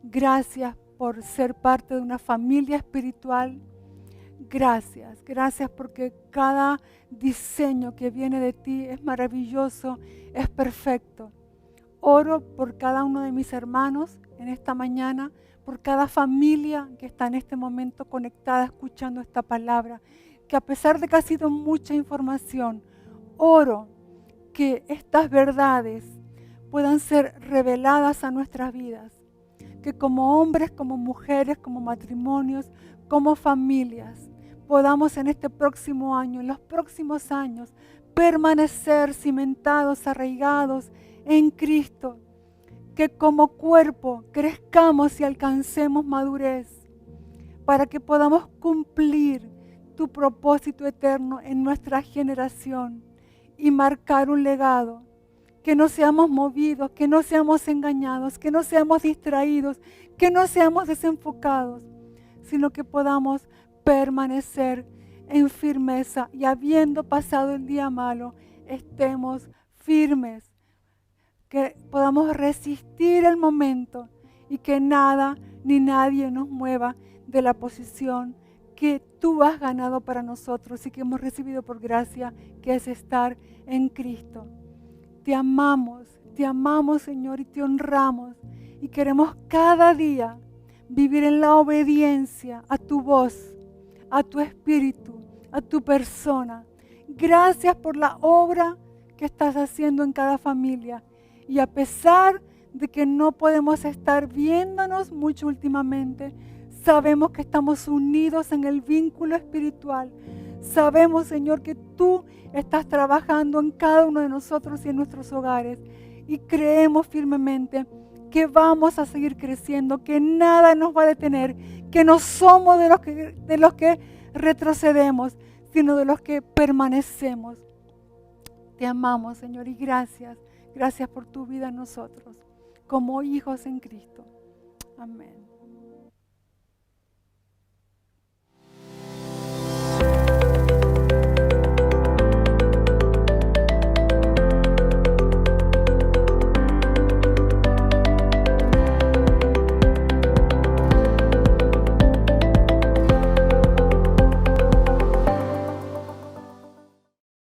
Gracias por ser parte de una familia espiritual. Gracias, gracias porque cada diseño que viene de ti es maravilloso, es perfecto. Oro por cada uno de mis hermanos en esta mañana, por cada familia que está en este momento conectada escuchando esta palabra, que a pesar de que ha sido mucha información, oro que estas verdades puedan ser reveladas a nuestras vidas, que como hombres, como mujeres, como matrimonios, como familias, podamos en este próximo año, en los próximos años, permanecer cimentados, arraigados en Cristo, que como cuerpo crezcamos y alcancemos madurez, para que podamos cumplir tu propósito eterno en nuestra generación y marcar un legado. Que no seamos movidos, que no seamos engañados, que no seamos distraídos, que no seamos desenfocados, sino que podamos permanecer en firmeza y habiendo pasado el día malo, estemos firmes, que podamos resistir el momento y que nada ni nadie nos mueva de la posición que tú has ganado para nosotros y que hemos recibido por gracia, que es estar en Cristo. Te amamos, Señor, y te honramos. Y queremos cada día vivir en la obediencia a tu voz, a tu espíritu, a tu persona. Gracias por la obra que estás haciendo en cada familia. Y a pesar de que no podemos estar viéndonos mucho últimamente, sabemos que estamos unidos en el vínculo espiritual. Sabemos, Señor, que tú estás trabajando en cada uno de nosotros y en nuestros hogares. Y creemos firmemente que vamos a seguir creciendo, que nada nos va a detener, que no somos de los que retrocedemos, sino de los que permanecemos. Te amamos, Señor, y gracias. Gracias por tu vida en nosotros, como hijos en Cristo. Amén.